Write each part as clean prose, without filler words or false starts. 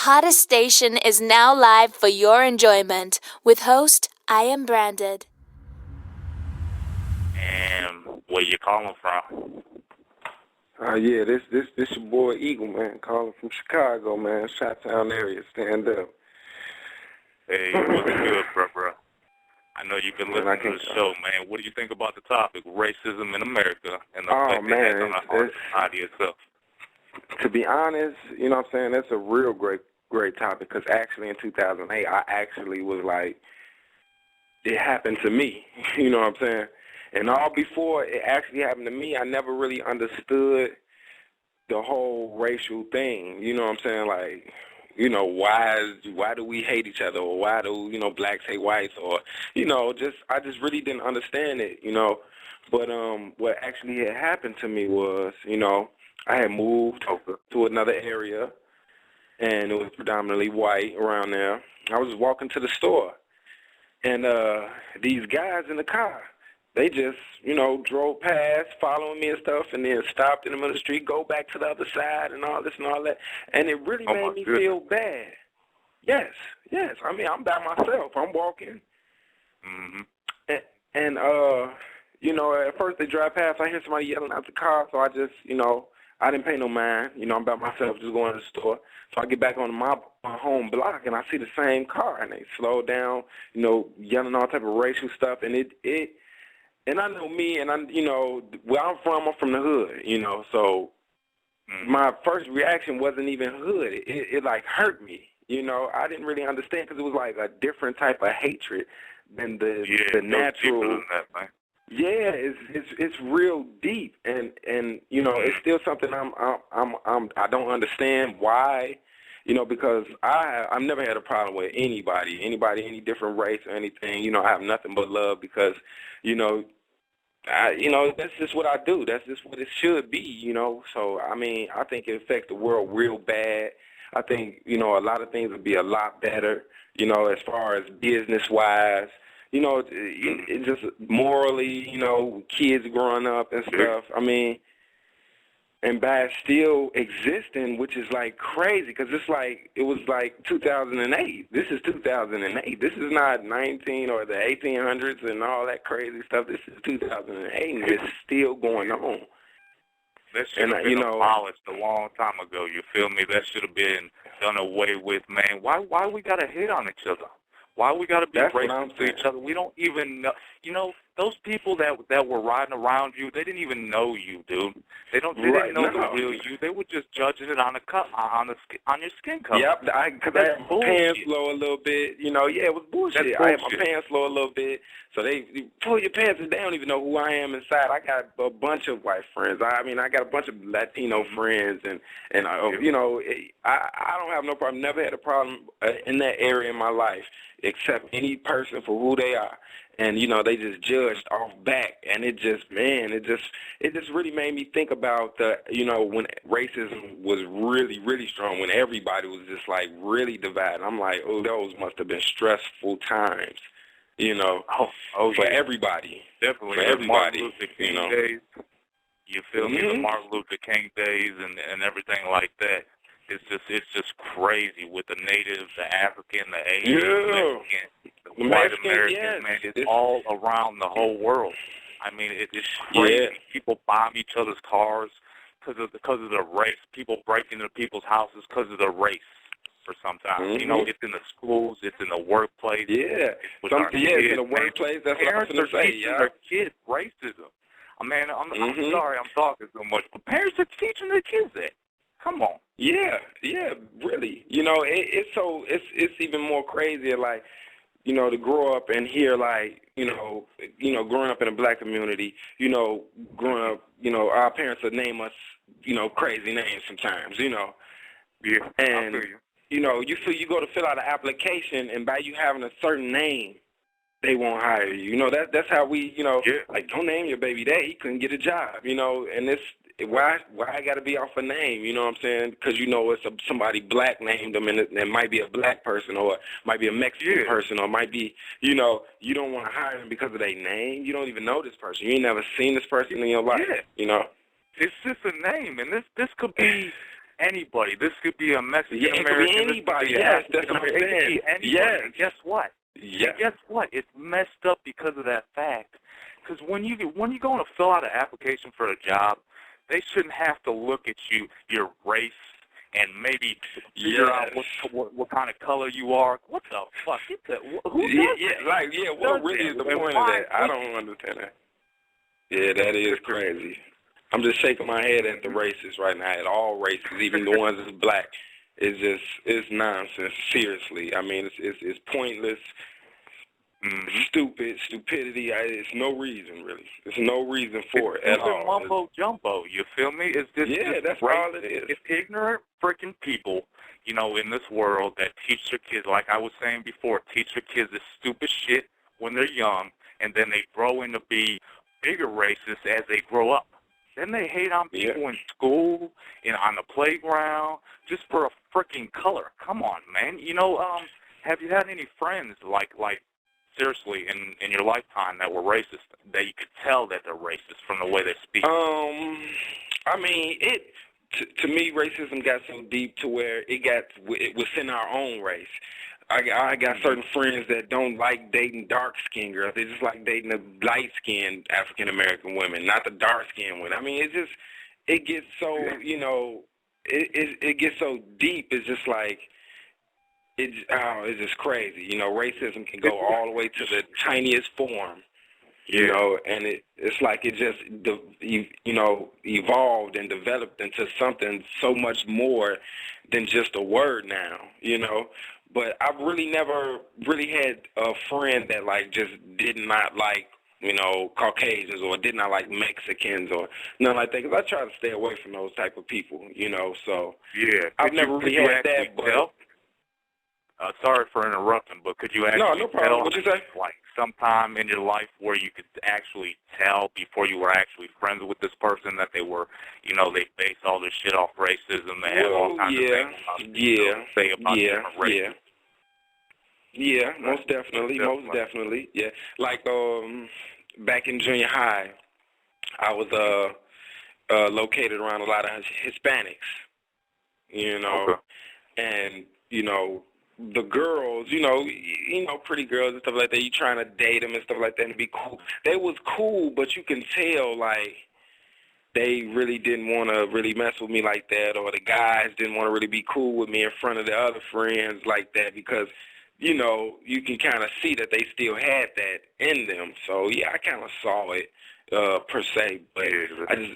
hottest station is now live for your enjoyment. With host, I Am Branded. And where you calling from? Yeah, this your boy Eagle, man, calling from Chicago, man, Chi-Town area, stand up. Hey, what's good, bro? I know you've been listening to the show, man. What do you think about the topic, racism in America, and the effect it has on our society itself? To be honest, you know what I'm saying, that's a real great topic, because actually in 2008, I actually was like, it happened to me, you know what I'm saying? And all before it actually happened to me, I never really understood the whole racial thing, you know what I'm saying? Like, you know, why do we hate each other, or why do, blacks hate whites, or, I just really didn't understand it, But what actually had happened to me was, I had moved to another area, and it was predominantly white around there. I was walking to the store, and these guys in the car, they just, drove past, following me and stuff, and then stopped in the middle of the street, go back to the other side and all this and all that. And it really made me feel bad. Yes. I mean, I'm by myself. I'm walking. Mm-hmm. And at first they drive past, I hear somebody yelling out the car, so I just, I didn't pay no mind. I'm by myself, just going to the store. So I get back on my home block, and I see the same car, and they slow down, yelling all type of racial stuff, and and I know me, and where I'm from the hood, so my first reaction wasn't even hood. It like hurt me, I didn't really understand, because it was like a different type of hatred than the natural. Yeah, it's real deep, and it's still something I don't understand why, because I've never had a problem with anybody, any different race or anything. I have nothing but love, because that's just what I do. That's just what it should be, So I mean, I think it affects the world real bad. I think a lot of things would be a lot better, as far as business wise. It just morally, kids growing up and stuff. I mean, and by still existing, which is like crazy, because it was like 2008. This is 2008. This is not 19 or the 1800s and all that crazy stuff. This is 2008, and it's still going on. That should have been abolished a long time ago. You feel me? That should have been done away with, man. Why we gotta hate on each other? Why we gotta be racist to each other? We don't even know. Those people that were riding around you, they didn't even know you, dude. They didn't know the real you. They were just judging it on your skin color. Yep, because I had my pants low a little bit. It was bullshit. I had my pants low a little bit. So they pull your pants and they don't even know who I am inside. I got a bunch of white friends. I got a bunch of Latino friends, and I don't have no problem. Never had a problem in that area in my life, accept any person for who they are. And, they just judged off back. And it just really made me think about when racism was really, really strong, when everybody was just like really divided. I'm like, those must have been stressful times, for everybody. Definitely. For everybody, Martin Luther King days. You feel me? The Martin Luther King days and everything like that. It's just crazy with the natives, the African, the Asian, the Mexican, the white Americans, man. It's all around the whole world. I mean, it's crazy. Yeah. People bomb each other's cars because of the race. People break into people's houses because of the race. For sometimes, it's in the schools, it's in the workplace. Yeah, it's in the workplace. That's what I was going to say. Yeah, their kids racism. I'm sorry, I'm talking so much, but parents are teaching their kids that. Come on. Yeah, really. It's even more crazier, like, to grow up and hear, like, growing up in a black community, growing up, our parents would name us, crazy names sometimes, Yeah, and, you go to fill out an application, and by you having a certain name, they won't hire you. That's how we, like, don't name your baby that. He couldn't get a job, and it's, why I got to be off a name, you know what I'm saying? Because it's somebody black named them, and it might be a black person, or it might be a Mexican person, or it might be, you don't want to hire them because of their name. You don't even know this person. You ain't never seen this person in your life, It's just a name, and this could be anybody. This could be a Mexican it American. could be anybody. Yes, that's what I'm saying. It could be anybody. Yes. And guess what? Yeah. And guess what? It's messed up because of that fact. Because when you're going to fill out an application for a job, they shouldn't have to look at your race, and maybe figure out what kind of color you are. What the fuck? Who does that? What really is the point of that? I don't understand that. Yeah, that is crazy. I'm just shaking my head at the races right now, at all races, even the ones that's black. It's nonsense, seriously. I mean, it's pointless, stupidity. It's no reason, really. There's no reason for it at all. It's mumbo jumbo, you feel me? It's just that's all it is. It's ignorant freaking people, in this world that teach their kids, like I was saying before, teach their kids this stupid shit when they're young, and then they grow into be bigger racist as they grow up. Then they hate on people in school, on the playground, just for a freaking color. Come on, man. Have you had any friends like seriously in your lifetime that were racist, that you could tell that they're racist from the way they speak? I mean, to me, racism got so deep to where it was in our own race. I got certain friends that don't like dating dark-skinned girls. They just like dating the light-skinned African-American women, not the dark-skinned women. I mean, it gets so, it gets so deep. It's just like, it's just crazy. Racism can go all the way to the tiniest form, and it's like it just, evolved and developed into something so much more than just a word now, But I've really never really had a friend that, like, just did not like, Caucasians or did not like Mexicans or nothing like that. Because I try to stay away from those type of people, so. Yeah. I've never really had that, but. Sorry for interrupting, but could you actually no problem. tell, What'd you say? like, sometime in your life where you could actually tell before you were actually friends with this person that they were, they base all this shit off racism, they have all kinds of things say about different races? Yeah, most definitely. Yeah, like back in junior high, I was located around a lot of Hispanics, and the girls, pretty girls and stuff like that. You trying to date them and stuff like that and be cool. They was cool, but you can tell like they really didn't want to really mess with me like that, or the guys didn't want to really be cool with me in front of the other friends like that because. You can kind of see that they still had that in them. So, yeah, I kind of saw it per se, but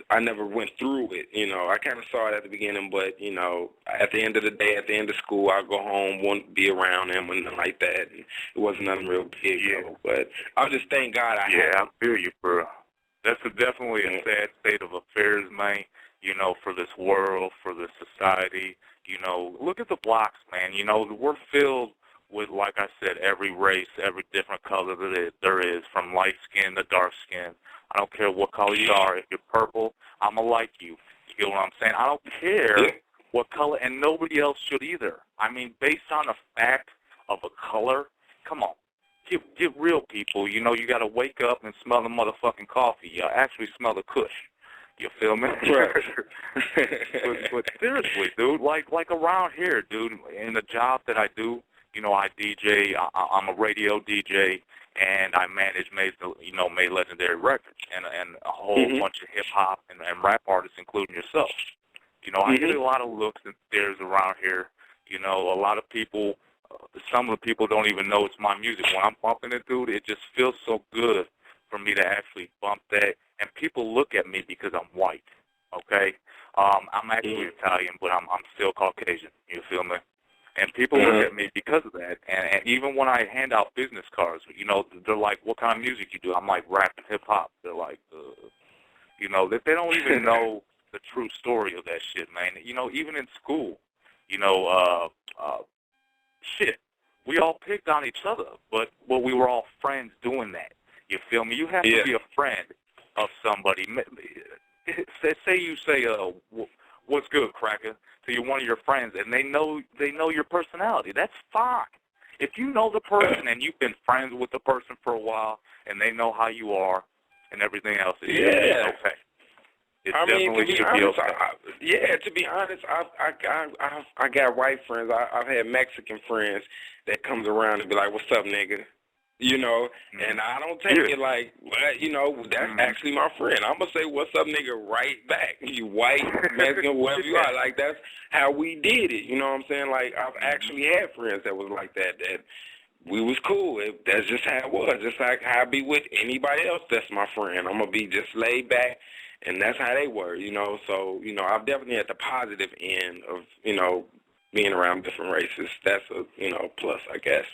I never went through it. I kind of saw it at the beginning, but, at the end of the day, at the end of school, I'll go home, won't be around them and nothing like that. And it wasn't nothing real big, but I just thank God I had. I feel you, bro. That's definitely a sad state of affairs, man, for this world, for this society. Look at the blocks, man. We're filled with, like I said, every race, every different color that there is, from light skin to dark skin. I don't care what color you are. If you're purple, I'm going to like you. You get what I'm saying? I don't care what color, and nobody else should either. I mean, based on the fact of a color, come on. Get real, people. You got to wake up and smell the motherfucking coffee. You actually smell the kush. You feel me? Right. but seriously, dude, like around here, dude, in the job that I do, I DJ, I'm a radio DJ, and I manage made legendary records and a whole bunch of hip-hop and rap artists, including yourself. I get a lot of looks and stares around here. A lot of people, some of the people don't even know it's my music. When I'm bumping it, dude, it just feels so good for me to actually bump that. And people look at me because I'm white, okay? I'm actually Italian, but I'm still Caucasian, you feel me? And people look at me because of that. And even when I hand out business cards, they're like, what kind of music you do? I'm like, rap and hip-hop. They're like, they don't even know the true story of that shit, man. Even in school, shit, we all picked on each other, but we were all friends doing that. You feel me? You have to be a friend of somebody. Say you say, what's good, cracker, to one of your friends, and they know your personality. That's fine. If you know the person and you've been friends with the person for a while, and they know how you are and everything else, it's okay. It I mean, definitely to be should honest, be okay. to be honest, I got white friends. I've had Mexican friends that comes around and be like, "What's up, nigga?" You know, and I don't take it like, well, you know, that's actually my friend. I'm gonna say, "What's up, nigga?" right back. You white, Mexican, whatever you are. Like that's how we did it. You know what I'm saying? Like I've actually had friends that was like that. That we was cool. That's just how it was. Just like how I be with anybody else that's my friend. I'm gonna be just laid back, and that's how they were. You know, so you know, I've definitely had the positive end of being around different races. That's a plus, I guess.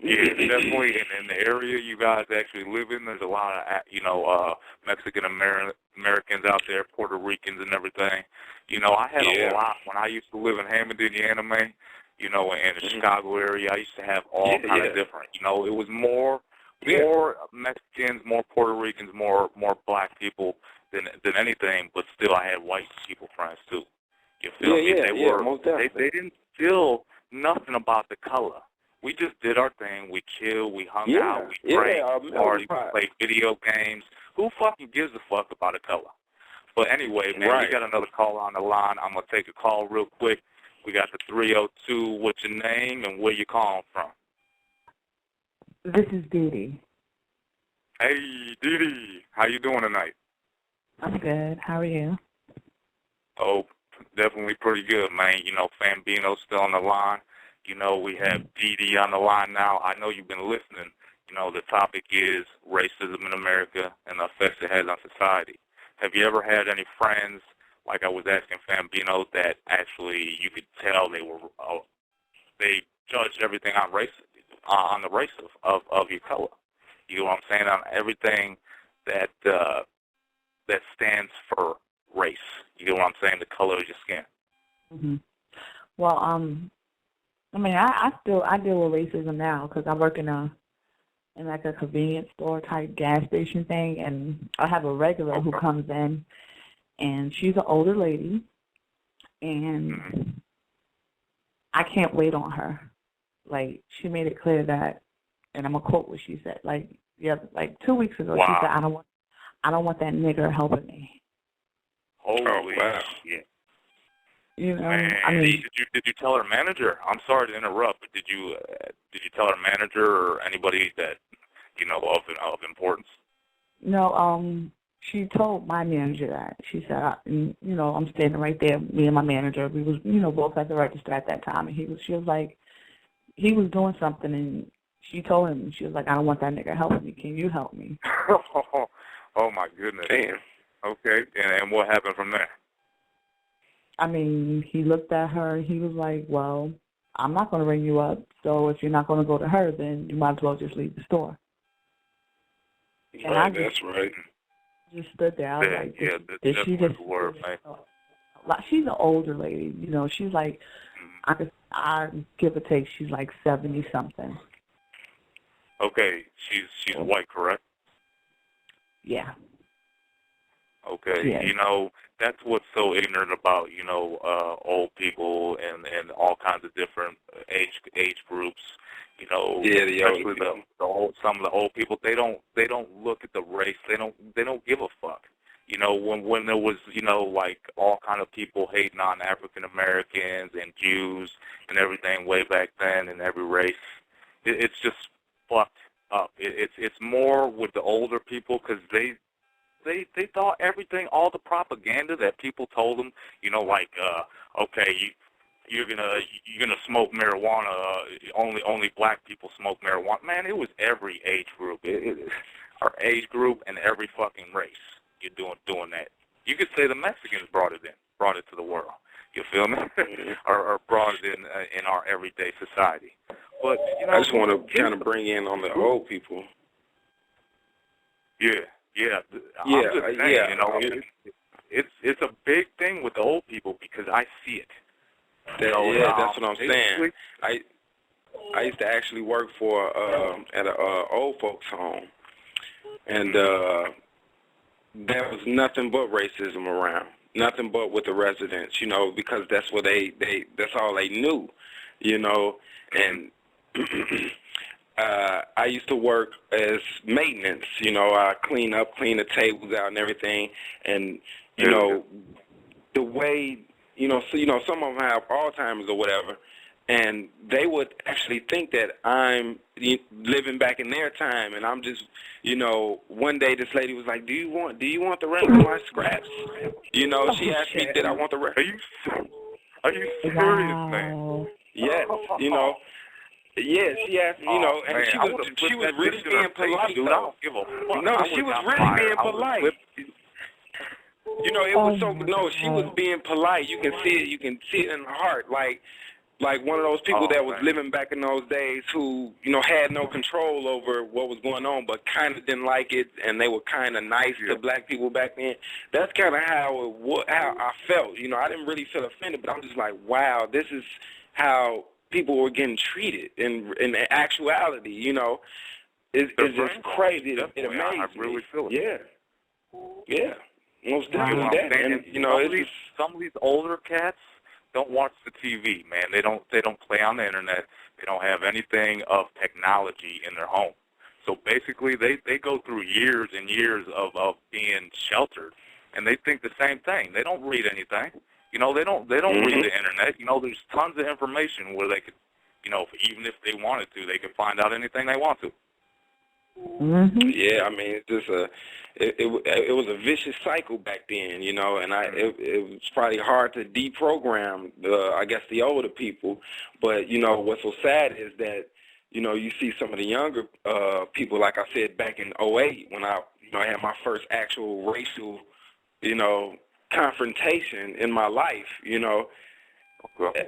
Yeah, definitely. And in the area you guys actually live in, there's a lot of, Mexican Americans out there, Puerto Ricans and everything. I had a lot when I used to live in Hammond, Indiana, man. In the Chicago area, I used to have all kind of different. It was more Mexicans, more Puerto Ricans, more black people than anything. But still, I had white people friends too. You feel me? Most definitely. They didn't feel nothing about the color. We just did our thing. We chilled. We hung out. We drank, party, played video games. Who fucking gives a fuck about a color? But anyway, man, we got another call on the line. I'm going to take a call real quick. We got the 302. What's your name and where you calling from? This is Dee Dee. Hey, Dee Dee. How you doing tonight? I'm good. How are you? Oh, definitely pretty good, man. Fambino's still on the line. We have Dee Dee on the line now. I know you've been listening. The topic is racism in America and the effects it has on society. Have you ever had any friends, like I was asking Fambino, that actually you could tell they judged everything on on the race of your color? You know what I'm saying? On everything that that stands for race. You know what I'm saying? The color of your skin. Mm-hmm. Well, I mean, I deal with racism now because I work in like a convenience store type gas station thing, and I have a regular who comes in, and she's an older lady, and I can't wait on her. Like, she made it clear that, and I'm gonna quote what she said. Like 2 weeks ago, she said, "I don't want that nigger helping me." Holy shit. Man, I mean, did you tell her manager? I'm sorry to interrupt, but did you tell her manager or anybody that of importance? No, she told my manager that. She said, I'm standing right there, me and my manager. We was, both at the register at that time, and she was like, he was doing something, and she told him, she was like, "I don't want that nigga helping me. Can you help me?" Oh my goodness. Damn. Okay, and what happened from there? I mean, he looked at her, and he was like, "Well, I'm not going to ring you up, so if you're not going to go to her, then you might as well just leave the store." And that's right. Just stood there. I was like, did she just... She's an older lady. She's like, I give or take, she's like 70-something. Okay, she's white, correct? Yeah. Okay, yeah. That's what's so ignorant about, old people and all kinds of different age groups. Especially some of the old people. They don't look at the race. They don't give a fuck. When there was like all kind of people hating on African Americans and Jews and everything way back then in every race, it's just fucked up. It's more with the older people because they thought everything, all the propaganda that people told them, okay, you're gonna smoke marijuana. Only black people smoke marijuana. Man, it was every age group, our age group, and every fucking race. You're doing that. You could say the Mexicans brought it to the world. You feel me? or brought it in our everyday society. But I just want to kind of bring in on the old people. Yeah. I'm just saying, it's a big thing with the old people because I see it. That's what I'm saying. I used to actually work for at a old folks home, and there was nothing but racism around, nothing but with the residents, because that's what that's all they knew, and I used to work as maintenance. You know, I clean the tables out and everything. And, you know, the way, some of them have Alzheimer's or whatever, and they would actually think that I'm living back in their time, and I'm just, one day this lady was like, do you want the rest of my scraps? She asked me, did I want the rest? Are you serious, man? Yes, yeah, she asked, and man, she was really being polite. Dude, I don't give a fuck. No, she was really being polite. It was she was being polite. You can see it in her heart, like one of those people that was living back in those days who, had no control over what was going on, but kind of didn't like it, and they were kind of nice to black people back then. That's kind of how I felt. I didn't really feel offended, but I'm just like, wow, this is how people were getting treated in actuality. It's just crazy. It amazes me. I really feel it. Yeah. Most definitely that. And some of these older cats don't watch the TV, man. They don't play on the internet. They don't have anything of technology in their home. So basically, they go through years and years of being sheltered, and they think the same thing. They don't read anything. They don't read the internet. There's tons of information where they could, even if they wanted to, they could find out anything they want to. Mm-hmm. Yeah, I mean, it's just it was a vicious cycle back then, and it was probably hard to deprogram the older people, but what's so sad is that you see some of the younger people, like I said back in '08 when I had my first actual racial confrontation in my life,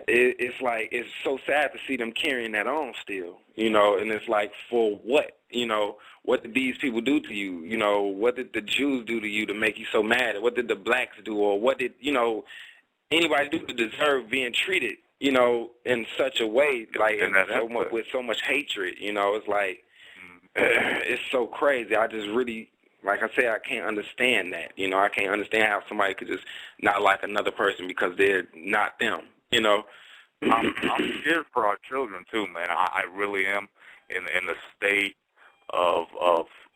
it's like, it's so sad to see them carrying that on still, and it's like, for what? What did these people do to you? What did the Jews do to you to make you so mad? What did the blacks do? Or what did, anybody do to deserve being treated, in such a way, like, with so much hatred, it's like, it's so crazy. I just really, like I said, I can't understand that, I can't understand how somebody could just not like another person because they're not them, I'm scared for our children too, man. I really am in the state of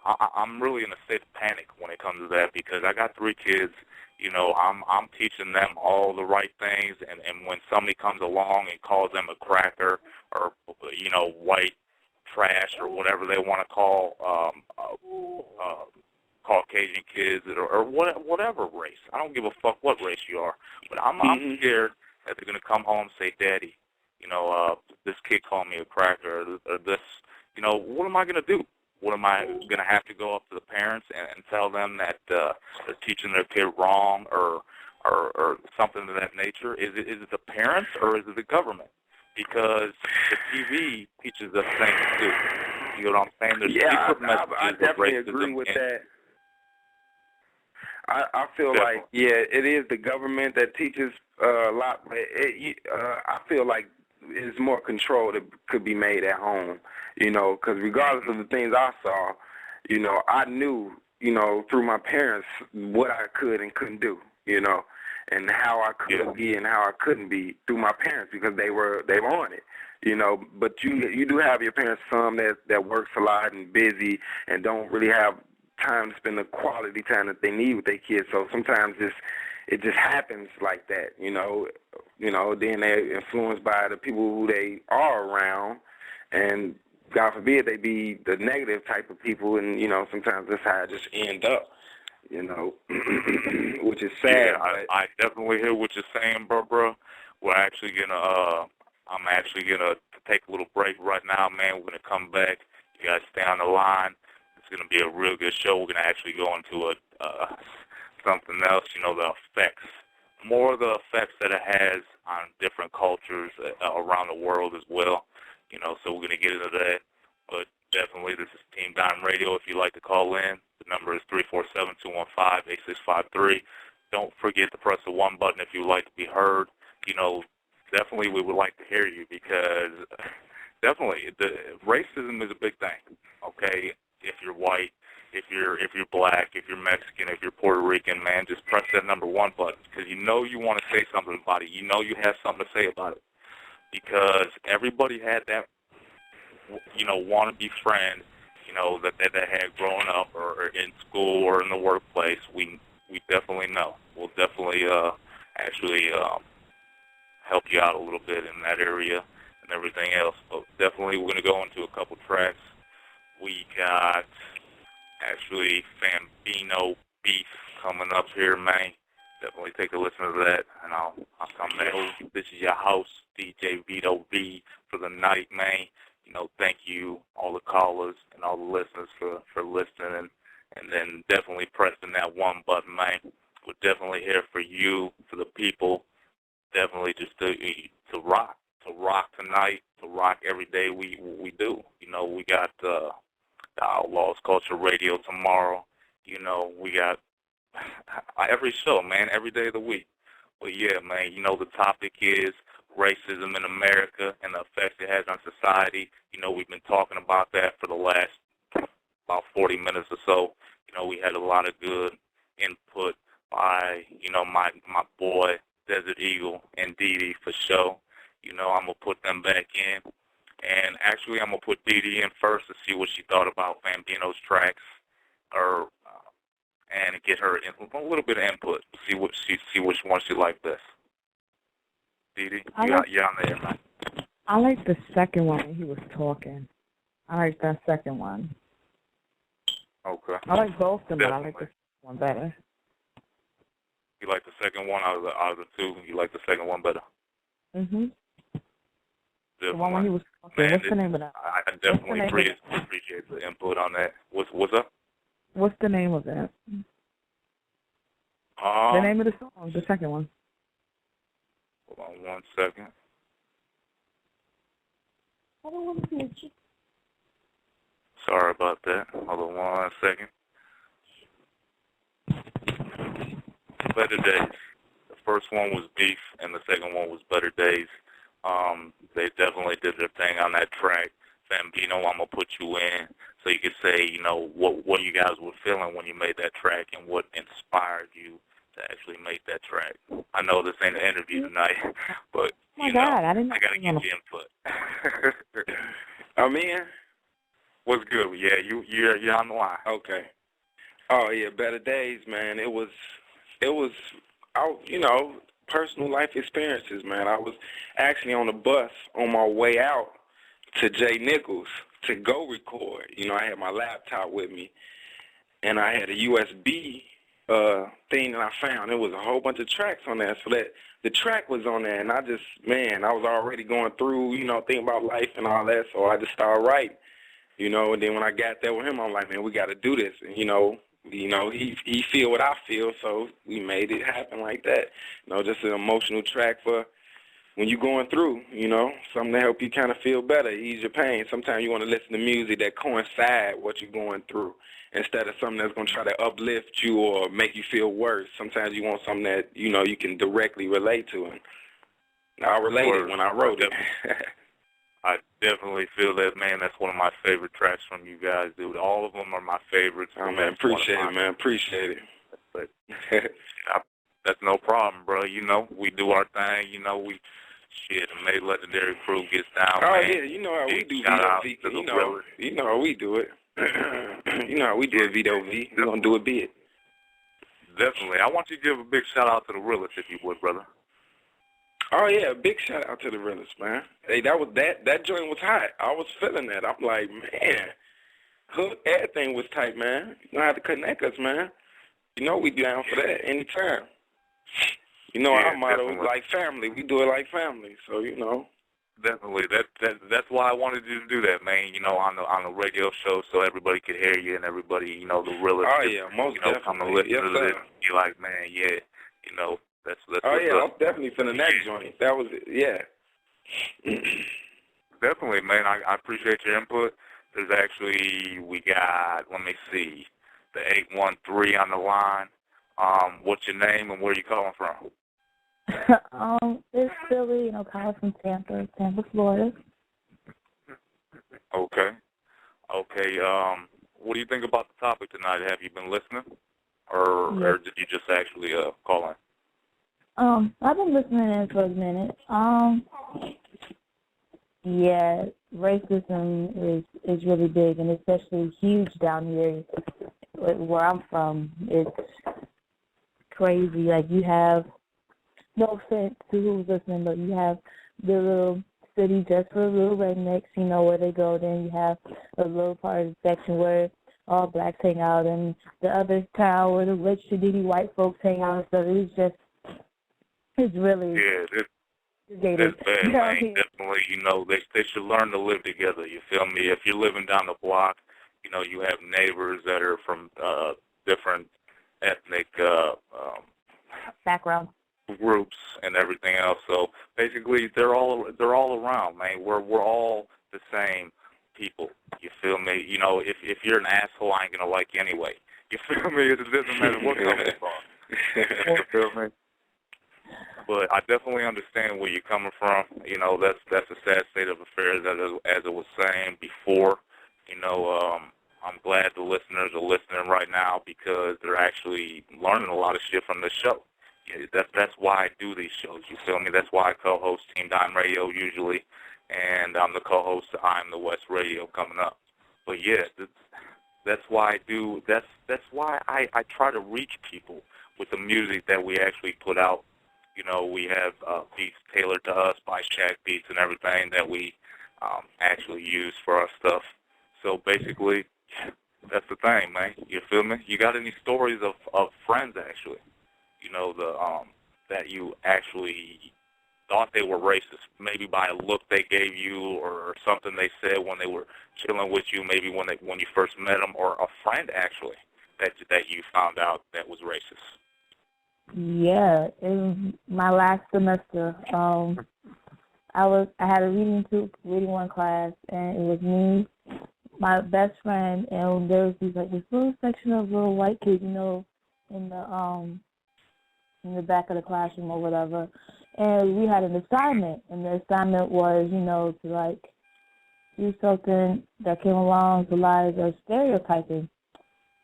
I'm really in a state of panic when it comes to that, because I got 3 kids. I'm teaching them all the right things, and when somebody comes along and calls them a cracker or white trash or whatever they want to call Caucasian kids or whatever race, I don't give a fuck what race you are, but I'm scared that they're gonna come home and say, Daddy, this kid called me a cracker, or this, what am I gonna do? What am I going to have to go up to the parents and tell them that they're teaching their kid wrong or something of that nature? Is it the parents or is it the government? Because the TV teaches us things too. You know what I'm saying? There's secret messages. I definitely agree with that. I feel like, it is the government that teaches a lot, but I feel like there's more control that could be made at home, because regardless of the things I saw, I knew, through my parents what I could and couldn't do, and how I could be and how I couldn't be through my parents, because they were on it, but you do have your parents, some that works a lot and busy and don't really have time to spend the quality time that they need with their kids, so sometimes it just happens like that, then they're influenced by the people who they are around, and God forbid they be the negative type of people, and, sometimes that's how it just end up, which is sad. Yeah, I definitely hear what you're saying, bro. We're actually I'm actually gonna take a little break right now, man. We're gonna come back. You guys stay on the line. It's gonna be a real good show. We're gonna actually go into something else, the effects, more of the effects that it has on different cultures around the world as well, so we're going to get into that. But definitely, this is Team Dime Radio. If you'd like to call in, the number is 347-215-8653. Don't forget to press the 1 button if you'd like to be heard. Definitely we would like to hear you, because definitely racism is a big thing, okay? If you're white, if you're black, if you're Mexican, if you're Puerto Rican, man, just press that number 1 button, because you want to say something about it. You have something to say about it, because everybody had that wannabe friend, that had grown up or in school or in the workplace, we definitely know. We'll definitely actually help you out a little bit in that area and everything else. But definitely we're going to go into a couple tracks. We got actually Fambino Beef coming up here, man. Definitely take a listen to that, and I'll come back. This is your host, DJ Vito V, for the night, man. Thank you, all the callers and all the listeners for listening, and then definitely pressing that one button, man. We're definitely here for you, for the people, definitely just to rock tonight, to rock every day we do. We got the Outlaws Culture Radio tomorrow. We got every show, man, every day of the week. But yeah, man, the topic is racism in America and the effects it has on society. We've been talking about that for the last about 40 minutes or so. We had a lot of good input by, my boy, Desert Eagle and Dee Dee for show. I'm going to put them back in. And actually, I'm going to put Dee Dee in first to see what she thought about Bambino's tracks, and get her a little bit of input, see which one she liked best. Dee Dee, you're on there, man. I like the second one when he was talking. I like that second one. Okay. I like both of them, Definitely. but I like the second one better. You like the second one out of the two? You like the second one better? Mhm. The one when he was talking. Man, What's the name of that? I definitely appreciate the input on that. What's up? What's the name of that? The name of the song, the second one. Hold on 1 second. I don't want to see it. Sorry about that. Hold on 1 second. Better Days. The first one was Beef, and the second one was Better Days. They definitely did their thing on that track. Bambino, I'm going to put you in so you could say, what you guys were feeling when you made that track and what inspired you to actually make that track. I know this ain't an interview tonight, but, I got to get your input. I'm in. What's good? Yeah, you're on the line. Okay. Oh, yeah, Better Days, man. It was personal life experiences, man. I was actually on the bus on my way out to Jay Nichols to go record. I had my laptop with me, and I had a USB thing that I found. There was a whole bunch of tracks on there, so that the track was on there, and I was already going through, thinking about life and all that, so I just started writing, and then when I got there with him, I'm like, man, we got to do this, and, he feel what I feel, so we made it happen like that. Just an emotional track for when you're going through, something to help you kind of feel better, ease your pain. Sometimes you want to listen to music that coincide what you're going through instead of something that's going to try to uplift you or make you feel worse. Sometimes you want something that, you can directly relate to. And I related when I wrote it. I definitely feel that, man. That's one of my favorite tracks from you guys, dude. All of them are my favorites. Oh, man, appreciate it, man. Appreciate it. But that's no problem, bro. We do our thing. The Made Legendary crew gets down, oh, man. Yeah, you know how we do Vito V. You know how we do it. You know how we do it, Vito V. We're going to do it big. Definitely. I want you to give a big shout-out to the realest, if you would, brother. Oh, yeah, big shout-out to the realest, man. Hey, that joint was hot. I was feeling that. I'm like, man, everything was tight, man. You know how to connect us, man. We down for that anytime. Our motto is like family. We do it like family, so, Definitely. That's why I wanted you to do that, man, on the radio show so everybody could hear you and everybody, the realest. Oh, yeah, most definitely. Come and listen to this. You're like, man, yeah, that's oh, yeah, up. I'm definitely feeling that joint. That was it, yeah. Definitely, man. I appreciate your input. There's actually, we got, let me see, the 813 on the line. What's your name and where you calling from? It's Philly, calling from Tampa, Florida. Okay. What do you think about the topic tonight? Have you been listening? Or did you just actually call in? I've been listening in for a minute. Yeah, racism is really big, and especially huge down here where I'm from. It's crazy. Like, you have, no offense to who's listening, but you have the little city just for little rednecks, where they go. Then you have a little part of the section where all blacks hang out, and the other town where the rich, shitty white folks hang out. So it's really That's bad, man. Definitely, they should learn to live together. You feel me? If you're living down the block, you have neighbors that are from different ethnic background groups and everything else. So basically, they're all around, man. We're all the same people. You feel me? If you're an asshole, I ain't gonna like you anyway. You feel me? It doesn't matter what coming from. You feel me? But I definitely understand where you're coming from. That's a sad state of affairs, as it was saying before. I'm glad the listeners are listening right now because they're actually learning a lot of shit from this show. Yeah, that's why I do these shows. You feel me? That's why I co-host Team Dime Radio usually, and I'm the co-host of I'm the West Radio coming up. But yeah, that's why I do. That's why I try to reach people with the music that we actually put out. We have beats tailored to us by Shaq Beats and everything that we actually use for our stuff. So basically, that's the thing, man. You feel me? You got any stories of friends actually? That you actually thought they were racist, maybe by a look they gave you or something they said when they were chilling with you, maybe when you first met them, or a friend actually that you found out that was racist. Yeah, it was my last semester. I had a reading one class, and it was me, my best friend, and there was this little section of little white kids, in the back of the classroom or whatever. And we had an assignment, and the assignment was, to do something that came along the lines of stereotyping.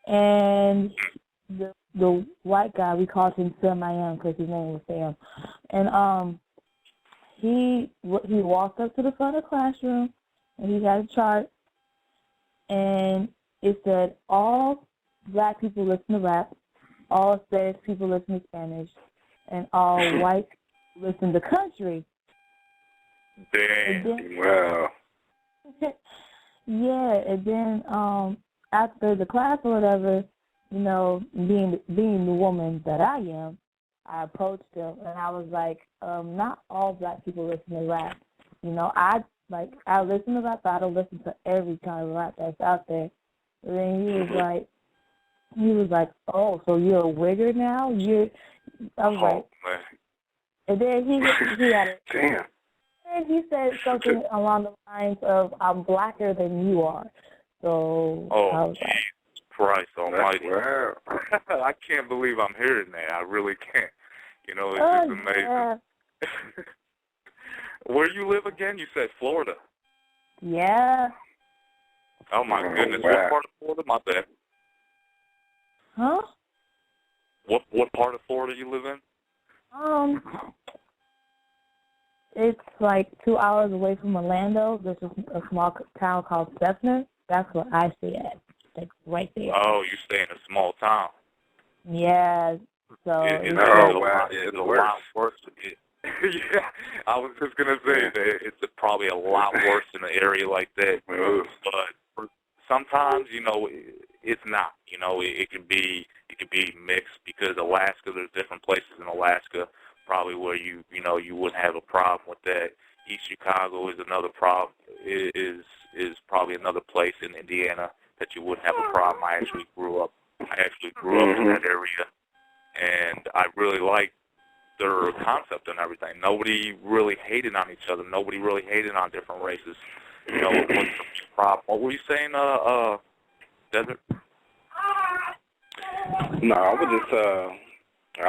And the white guy, we called him Sam I Am because his name was Sam. And he walked up to the front of the classroom, and he had a chart, and it said all black people listen to rap, all Spanish people listen to Spanish, and all white people listen to country. Damn. Wow. Yeah, and then after the class or whatever, being the woman that I am, I approached him and I was like, not all black people listen to rap. I listen to rap, but I don't listen to every kind of rap that's out there. And then he was like, oh, so you're a wigger now? I was like, man. And then he had a, Damn. And he said something along the lines of, I'm blacker than you are. So I was like, Christ almighty. Wow. I can't believe I'm hearing that. I really can't. It's just amazing. Yeah. Where you live again? You said Florida. Yeah. Oh, my goodness. Wow. What part of Florida? My bad. Huh? What part of Florida you live in? It's like 2 hours away from Orlando. There's a small town called Sefner. That's where I stay at. Like right there. Oh, you stay in a small town. Yeah. So It's a lot worse. Yeah, I was just gonna say that it's probably a lot worse in an area like that. But sometimes, it's not. It can be mixed because Alaska. There's different places in Alaska probably where you wouldn't have a problem with that. East Chicago is another problem. Is probably another place in Indiana that you wouldn't have a problem. I actually grew up in that area, and I really liked their concept and everything. Nobody really hated on each other. Nobody really hated on different races. What's the problem? What were you saying, Desert? No, I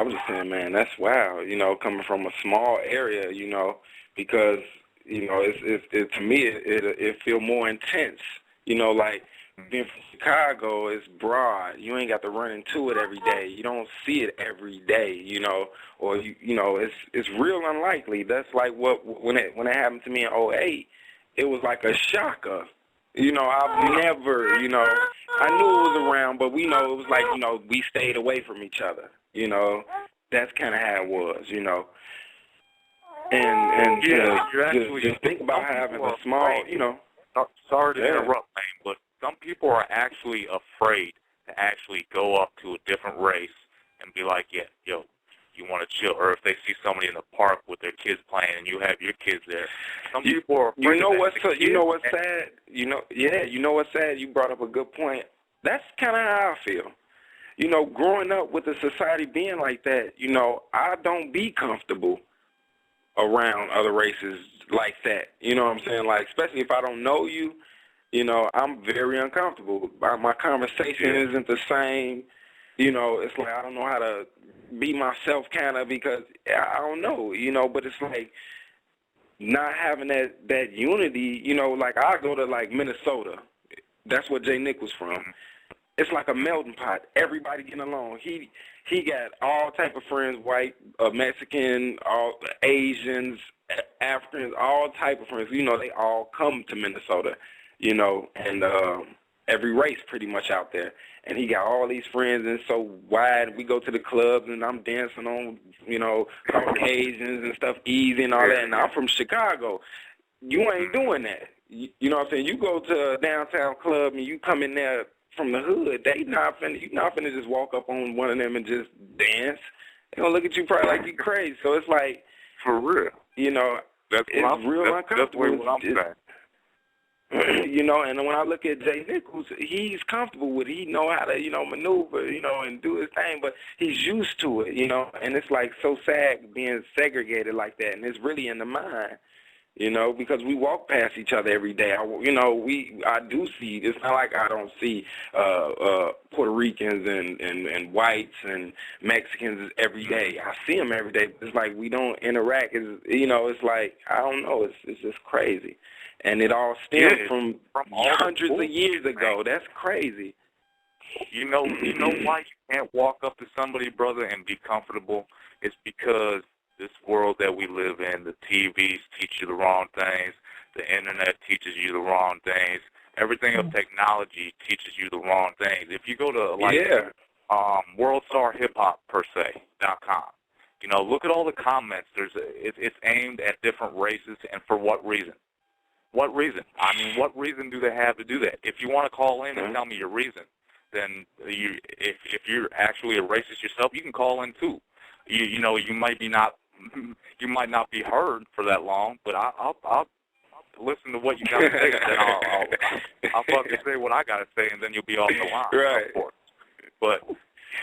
was just saying, man, that's wow. Coming from a small area, because it to me it feel more intense. Like being from Chicago is broad. You ain't got to run into it every day. You don't see it every day, or it's real unlikely. That's like when it happened to me in 2008. it was like a shocker. You know, I've never, you know, I knew it was around, but we know it was like, you know, we stayed away from each other. You know, that's kind of how it was, you know. And just think about having a small, you know. Sorry to interrupt, man, but some people are actually afraid to actually go up to a different race and be like, yeah, yo, you want to chill. Or if they see somebody in the park with their kids playing and you have your kids there. Some people are afraid. You know what's sad? You know what's sad? You brought up a good point. That's kind of how I feel. You know, growing up with the society being like that, you know, I don't be comfortable around other races like that. You know what I'm saying? Like, especially if I don't know you, you know, I'm very uncomfortable. My conversation isn't the same. You know, it's like I don't know how to be myself kind of because I don't know, you know, but it's like not having that unity, you know, like I go to like Minnesota. That's where Jay Nick was from. It's like a melting pot. Everybody getting along. He got all type of friends, white, Mexican, all Asians, Africans, all type of friends. You know, they all come to Minnesota, you know, and every race pretty much out there. And he got all these friends, and so wide. We go to the clubs, and I'm dancing on, you know, Caucasians and stuff, easy and all that. And I'm from Chicago. You ain't doing that. You know what I'm saying? You go to a downtown club, and you come in there from the hood, you not finna just walk up on one of them and just dance. They're gonna look at you probably like you crazy. So it's like, for real, you know, it's real uncomfortable. That's what I'm saying. You know, and when I look at Jay Nichols, he's comfortable with it. He know how to, you know, maneuver, you know, and do his thing, but he's used to it, you know, and it's like so sad being segregated like that, and it's really in the mind. You know, because we walk past each other every day. I do see. It's not like I don't see Puerto Ricans and whites and Mexicans every day. I see them every day. It's like we don't interact. You know, it's like I don't know. It's just crazy, and it all stems from hundreds of years ago. That's crazy. You know why you can't walk up to somebody, brother, and be comfortable? It's because this world that we live in, the TVs teach you the wrong things, the internet teaches you the wrong things, everything of technology teaches you the wrong things. If you go to worldstarhiphopperse.com, you know, look at all the comments. It's aimed at different races, and for what reason? What reason? I mean, what reason do they have to do that? If you want to call in and tell me your reason, then if you're actually a racist yourself, you can call in too. You know, you might not be heard for that long, but I'll listen to what you got to say, and then I'll fucking say what I got to say, and then you'll be off the line, right? Of course. But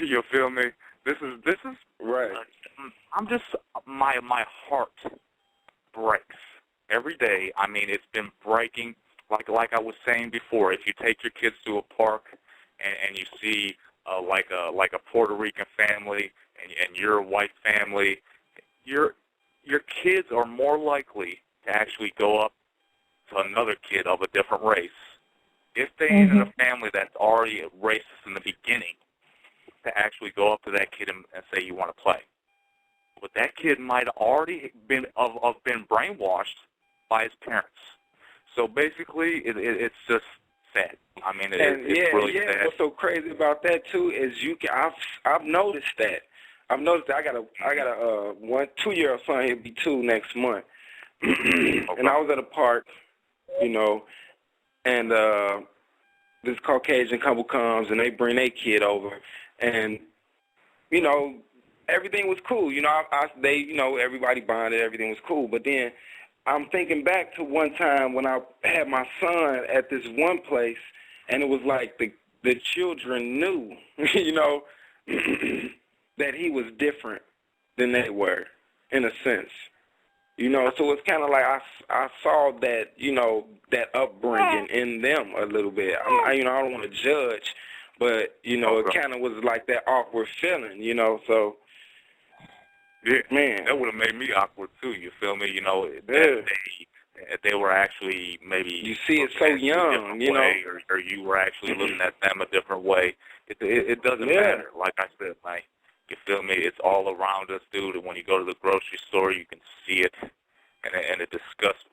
you feel me? This is right. I'm just my heart breaks every day. I mean, it's been breaking. Like I was saying before, if you take your kids to a park and you see like a Puerto Rican family and you're a white family, your kids are more likely to actually go up to another kid of a different race if they ain't in a family that's already racist in the beginning, to actually go up to that kid and say you want to play. But that kid might have already been brainwashed by his parents. So basically, it's just sad. I mean, it's really sad. What's so crazy about that too is I've noticed that. I've noticed that I got a 2-year-old son. He'll be 2 next month. And I was at a park, you know, and this Caucasian couple comes and they bring their kid over, and you know, everything was cool. You know, everybody bonded, everything was cool. But then I'm thinking back to one time when I had my son at this one place, and it was like the children knew, you know, that he was different than they were, in a sense. You know, so it's kind of like I saw that, you know, that upbringing in them a little bit. I don't want to judge, but, you know, it kind of was like that awkward feeling, you know, so. Yeah, man, that would have made me awkward too. You feel me? You know, they were actually maybe you see it so young, you know, or you were actually looking at them a different way. It doesn't matter. Like I said, like, you feel me? It's all around us, dude. And when you go to the grocery store, you can see it, and it disgusts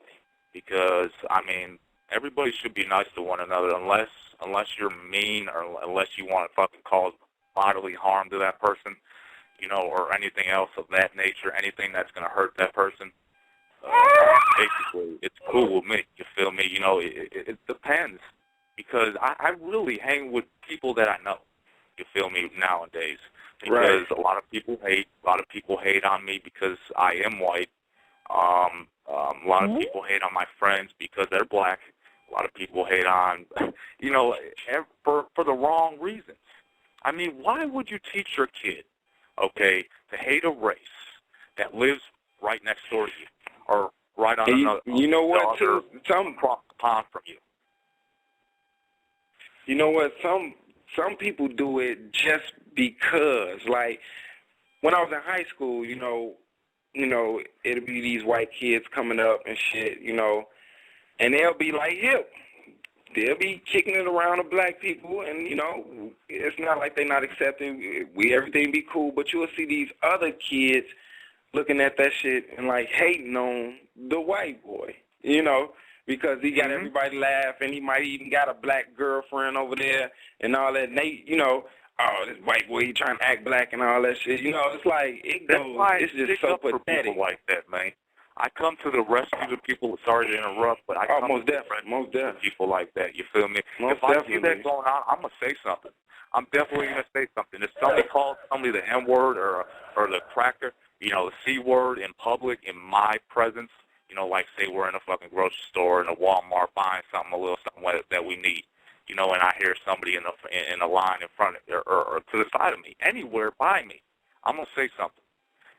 me. because, I mean, everybody should be nice to one another unless you're mean or unless you want to fucking cause bodily harm to that person, you know, or anything else of that nature, anything that's going to hurt that person. Basically, it's cool with me, you feel me? You know, it depends, because I really hang with people that I know, you feel me, nowadays, because a lot of people hate on me because I am white. A lot of people hate on my friends because they're black. A lot of people hate on, you know, for the wrong reasons. I mean, why would you teach your kid, okay, to hate a race that lives right next door to you or right on another, you know what, too? Across the pond from you? You know what? Some people do it just because. Like, when I was in high school, you know, it'll be these white kids coming up and shit, you know, and they'll be like hip. They'll be kicking it around the black people, and, you know, it's not like they're not accepting. Everything be cool, but you'll see these other kids looking at that shit and, like, hating on the white boy, you know, because he got everybody laughing. He might even got a black girlfriend over there and all that. And they, you know, oh, this white boy, he trying to act black and all that shit. You know, it's like, it's just so pathetic. For people like that, man. I come to the rescue of people. Sorry to interrupt, but I come most to definitely, the people like that. You feel me? If I see that going on, I'm gonna say something. I'm definitely gonna say something. If somebody calls somebody the N-word or the cracker, you know, the C-word in public in my presence, you know, like say we're in a fucking grocery store in a Walmart buying something, a little something that we need, you know, and I hear somebody in a line in front of or to the side of me, anywhere by me, I'm gonna say something.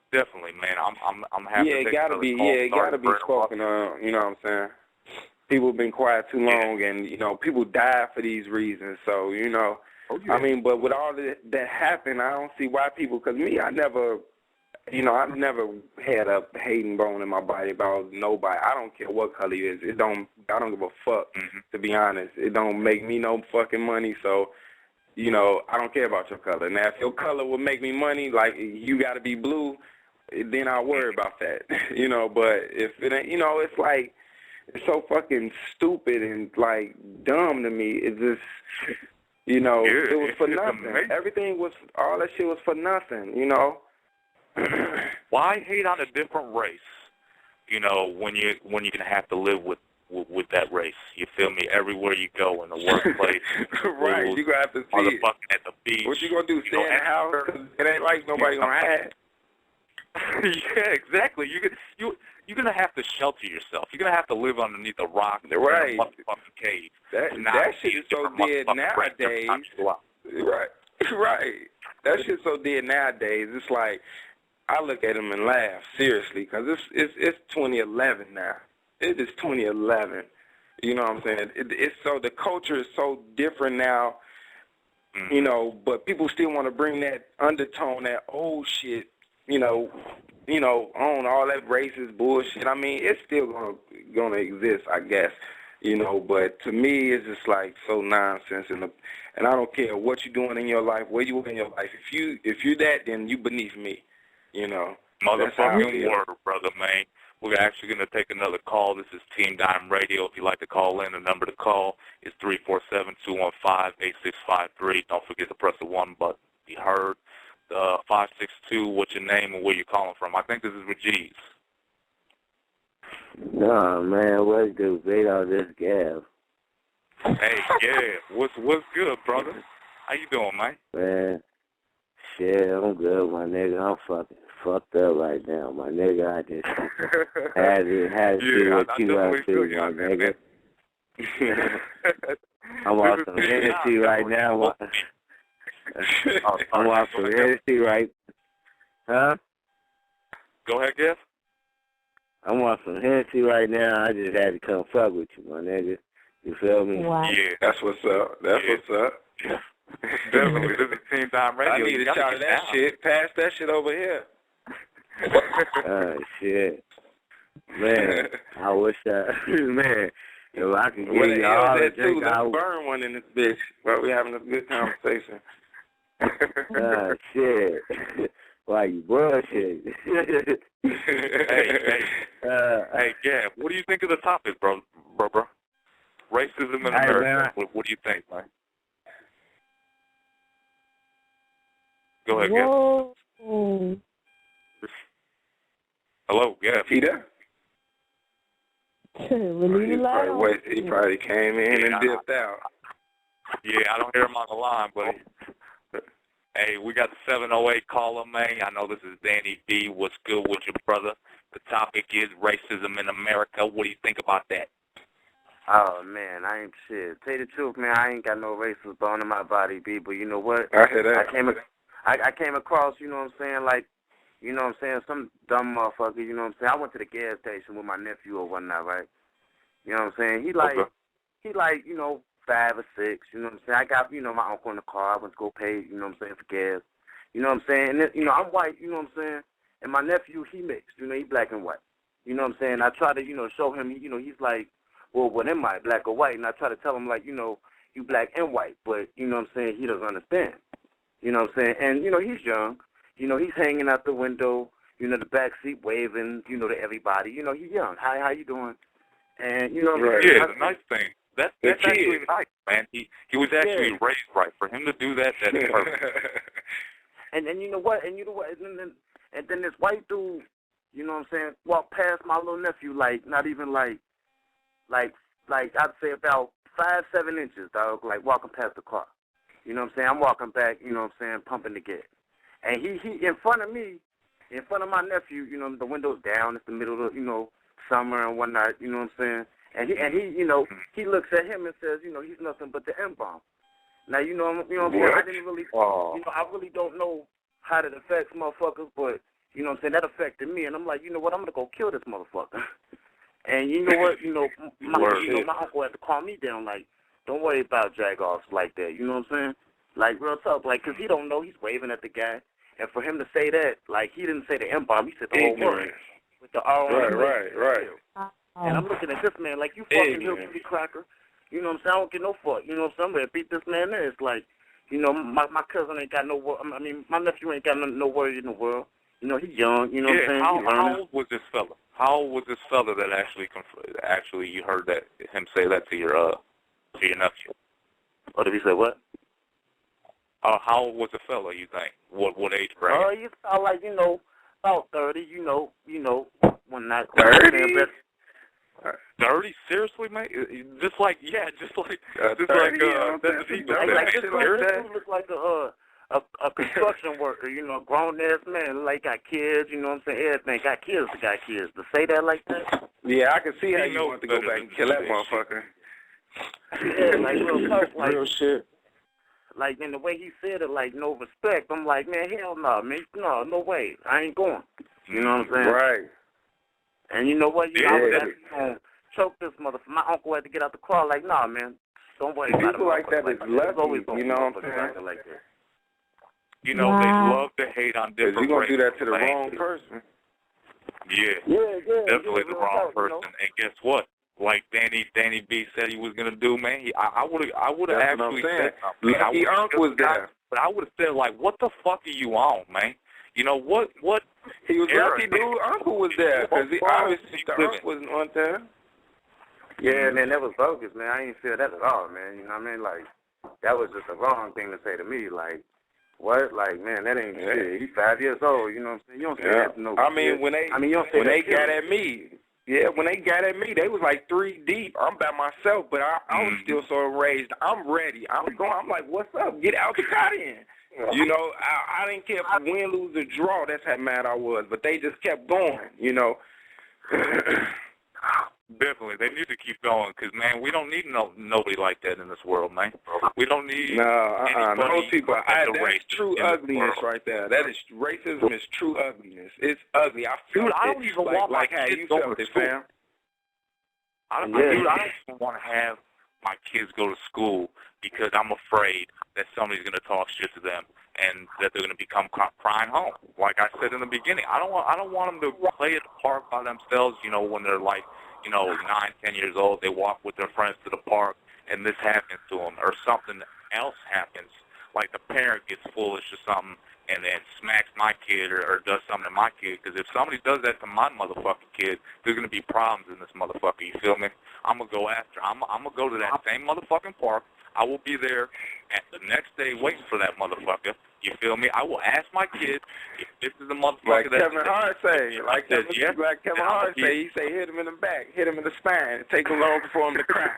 Definitely, man. I'm happy. Yeah, it gotta be. Yeah, it gotta be spoken on. You know what I'm saying? People have been quiet too long, and you know, people die for these reasons. So you know, I mean, but with all that happened, I don't see why people. Because me, I never, you know, I've never had a hating bone in my body about nobody. I don't care what color he is. I don't give a fuck. To be honest, it don't make me no fucking money. So. You know, I don't care about your color. Now, if your color will make me money, like you got to be blue, then I'll worry about that. You know, but if it ain't, you know, it's like, it's so fucking stupid and, like, dumb to me. It's just, you know, it was for nothing. Everything was, all that shit was for nothing, you know. Why hate on a different race, you know, when you're going to have to live with that race? You feel me? Everywhere you go, in the workplace, right? You're going to have to see it. At the beach. What you going to do, stay in the house? Cause it ain't like nobody going to hide. Yeah, exactly. You're going to have to shelter yourself. You're going to have to live underneath a rock in a motherfucking cave. That shit's so dead nowadays. Right. That shit's so dead nowadays. It's like, I look at them and laugh, seriously, because it's 2011 now. It is 2011. You know what I'm saying? It's so, the culture is so different now, you know, but people still want to bring that undertone, that old shit, you know, on all that racist bullshit. I mean, it's still gonna exist, I guess, you know, but to me, it's just like so nonsense, and I don't care what you're doing in your life, where you are in your life. If you're that, then you beneath me, you know. Motherfucking word, brother, man. We're actually going to take another call. This is Team Dime Radio. If you'd like to call in, the number to call is 347-215-8653. Don't forget to press the 1 button. Be heard. 562, what's your name and where you calling from? I think this is Rajiv. No, man, what's good? Wait on this Gav. Hey, Gav, what's good, brother? How you doing, man? Man, shit, I'm good, my nigga. I'm fucking fucked up right now, my nigga. I just had to see what you up to, my nigga. I'm off some Hennessy right now. I'm off some Hennessy right. Huh? Go ahead, Gav. I'm off some Hennessy right now. I just had to come fuck with you, my nigga. You feel me? Wow. Yeah, that's what's up. What's up. Definitely. This is Team Dime Radio. I need to shout that shit. Pass that shit over here. Shit. Man, I wish man, if I could get you all the drink, Let's burn one in this bitch while we having a good conversation. Shit. Why you bullshit? Hey, Gab, what do you think of the topic, bro? Racism in America. What do you think, man? Go ahead, Gab. Whoa. Hello, Gab. He there? He probably came in and dipped out. Yeah, I don't hear him on the line, but hey, we got the 708 caller, man. I know this is Danny B. What's good with your brother? The topic is racism in America. What do you think about that? Oh, man, I ain't shit. Tell you the truth, man, I ain't got no racist bone in my body, B, but you know what? I hear that. I came across, you know what I'm saying, like, you know what I'm saying, some dumb motherfucker, you know what I'm saying. I went to the gas station with my nephew or whatnot, right? You know what I'm saying? He like, you know, 5 or 6, you know what I'm saying? I got, you know, my uncle in the car. I went to go pay, you know what I'm saying, for gas. You know what I'm saying? And then, you know, I'm white, you know what I'm saying? And my nephew, he mixed, you know, he black and white. You know what I'm saying? I try to, you know, show him, you know, he's like, well, what am I, black or white? And I try to tell him, like, you know, you black and white. But, you know what I'm saying, he doesn't understand. You know what I'm saying? And, you know, he's young. You know, he's hanging out the window, you know, the back seat waving, you know, to everybody. You know, he's young. Hi, how you doing? And, you know, right. Yeah, the nice thing. That's actually nice, man. He was actually raised right. For him to do that, that's perfect. And then you know what? And then this white dude, you know what I'm saying, walked past my little nephew, like, not even like I'd say about 5-7 inches, dog, like walking past the car. You know what I'm saying? I'm walking back, you know what I'm saying, pumping the gas. And he in front of me, in front of my nephew, you know, the window's down, it's the middle of, you know, summer and whatnot, you know what I'm saying? And he you know, he looks at him and says, you know, he's nothing but the M-bomb. Now, you know what I'm saying? I didn't really, you know, I really don't know how that affects motherfuckers, but, you know what I'm saying, that affected me. And I'm like, you know what, I'm going to go kill this motherfucker. And you know what, my uncle had to calm me down, like, don't worry about jag-offs like that, you know what I'm saying? Like, real tough, like, because he don't know, he's waving at the guy. And for him to say that, like, he didn't say the M-bomb, he said the whole word. With the R on the Right. And I'm looking at this man like, you fucking hillbilly cracker. You know what I'm saying? I don't get no fuck. You know what I'm saying? I'm going to beat this man there. It's like, you know, my cousin ain't got no word. I mean, my nephew ain't got no worry in the world. You know, he's young. You know what I'm saying? How old was this fella? How old was this fella that actually you heard that him say that to your nephew? Or did he say what? How old was the fella, you think? What age bracket? You sound like, you know, about 30, you know, when that 30? 30? Seriously, mate? Just like this dude looks like a construction worker, you know, a grown ass man, like got kids, you know what I'm saying? Everything got kids. To say that like that? Yeah, I can see how you want to go back and kill that motherfucker. Yeah, like real tough, like real shit. Like, in the way he said it, like, no respect. I'm like, man, hell no, man. No way. I ain't going. You know what I'm saying? Right. And you know what? I was actually going to choke this motherfucker. My uncle had to get out the car like, nah, man, don't worry about it. People like that is lucky, you know what I'm saying? Like that. You know, they love to hate on different races. You're going to do that to the wrong person. Yeah. Definitely the wrong person. You know? And guess what? Like Danny B said he was gonna do, man. I would have actually said something. Lucky Unc was there, but I would have said like, "What the fuck are you on, man? You know what? He was lucky, dude. Uncle was there because obviously the Unc wasn't on there. Yeah, man, that was bogus, man. I didn't feel that at all, man. You know what I mean? Like that was just the wrong thing to say to me. Like what? Like man, that ain't shit. He's 5 years old. You know what I'm saying? You don't say that to no. I mean, when they got at me. Yeah, when they got at me, they was like 3 deep. I'm by myself, but I was still so enraged. I'm ready. I'm going. I'm like, what's up? Get out the car in. You know, I didn't care if win, lose, or draw. That's how mad I was. But they just kept going, you know. Definitely. They need to keep going because, man, we don't need nobody like that in this world, man. We don't need those people. That's true ugliness right there. That is racism is true ugliness. It's ugly. I don't even want my kids going to school. I don't even want to have my kids go to school because I'm afraid that somebody's going to talk shit to them and that they're going to become crying home. Like I said in the beginning, I don't want them to play at the park by themselves, you know, when they're like, you know, 9, 10 years old, they walk with their friends to the park, and this happens to them, or something else happens, like the parent gets foolish or something, and then smacks my kid or does something to my kid. Because if somebody does that to my motherfucking kid, there's going to be problems in this motherfucker, you feel me? I'm going to go after. I'm going to go to that same motherfucking park. I will be there at the next day waiting for that motherfucker. You feel me? I will ask my kid if this is the motherfucker like Kevin Hart say. Like Kevin Hart say, he say hit him in the back, hit him in the spine. It takes him long for him to cry.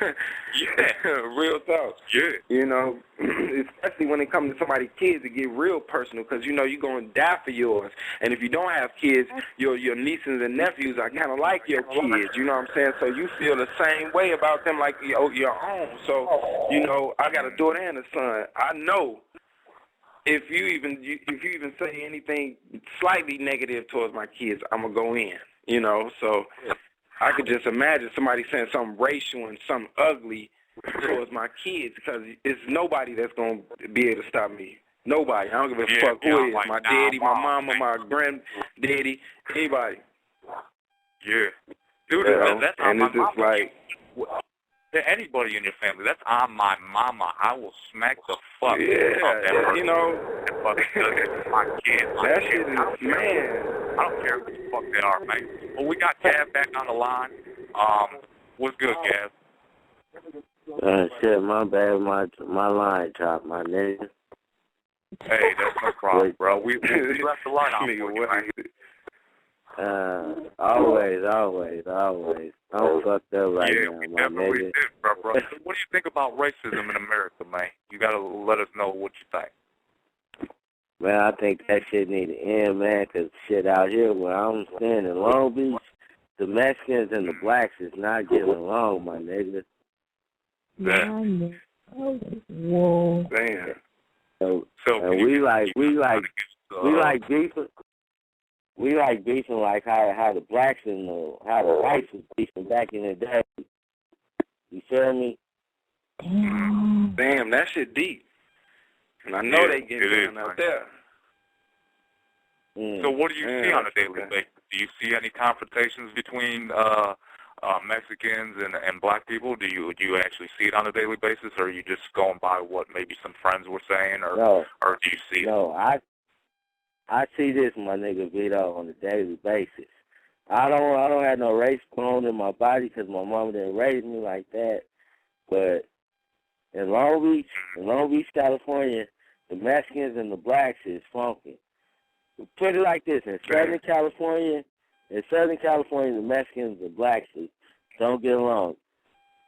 Yeah. Real talk. Yeah. You know, especially when it comes to somebody's kids, it get real personal because, you know, you're going to die for yours. And if you don't have kids, your nieces and nephews are kind of like your kids. You know what I'm saying? So you feel the same way about them like your own. So, you know, I got a daughter and a son. I know if you even say anything slightly negative towards my kids, I'm going to go in, you know. So I could just imagine somebody saying something racial and something ugly towards my kids because it's nobody that's going to be able to stop me. Nobody. I don't give a fuck who it is. My daddy, my mama, my granddaddy, anybody. Yeah. Dude, that's and it's just like... anybody in your family, that's on my mama. I will smack the fuck out that person. You know, my kids. That shit is, man. I don't care who the fuck they are, man. Well, we got Gav back on the line. What's good, Gav? Shit, my bad. My line dropped, my nigga. Hey, that's no problem, bro. We left the line on for you, man. Always. I'm fucked up right now, we my definitely nigga. did, bro. What do you think about racism in America, man? You gotta let us know what you think. Man, I think that shit need to end, man, 'cause shit out here where I'm staying in Long Beach, the Mexicans and the blacks is not getting along, my nigga. Whoa. Damn. So we like beefing. We like beefing like how the blacks and how the whites was beefing back in the day. You feel me? Damn, that shit deep. And I know they get down out there. So what do you see on a daily basis? Do you see any confrontations between Mexicans and black people? Do you actually see it on a daily basis, or are you just going by what maybe some friends were saying, or do you see it? No, I see this, my nigga Vito, on a daily basis. I don't have no race bone in my body because my mama didn't raise me like that. But in Long Beach, California, the Mexicans and the blacks is funky. Put it like this: in Southern California, the Mexicans and the blacks don't get along.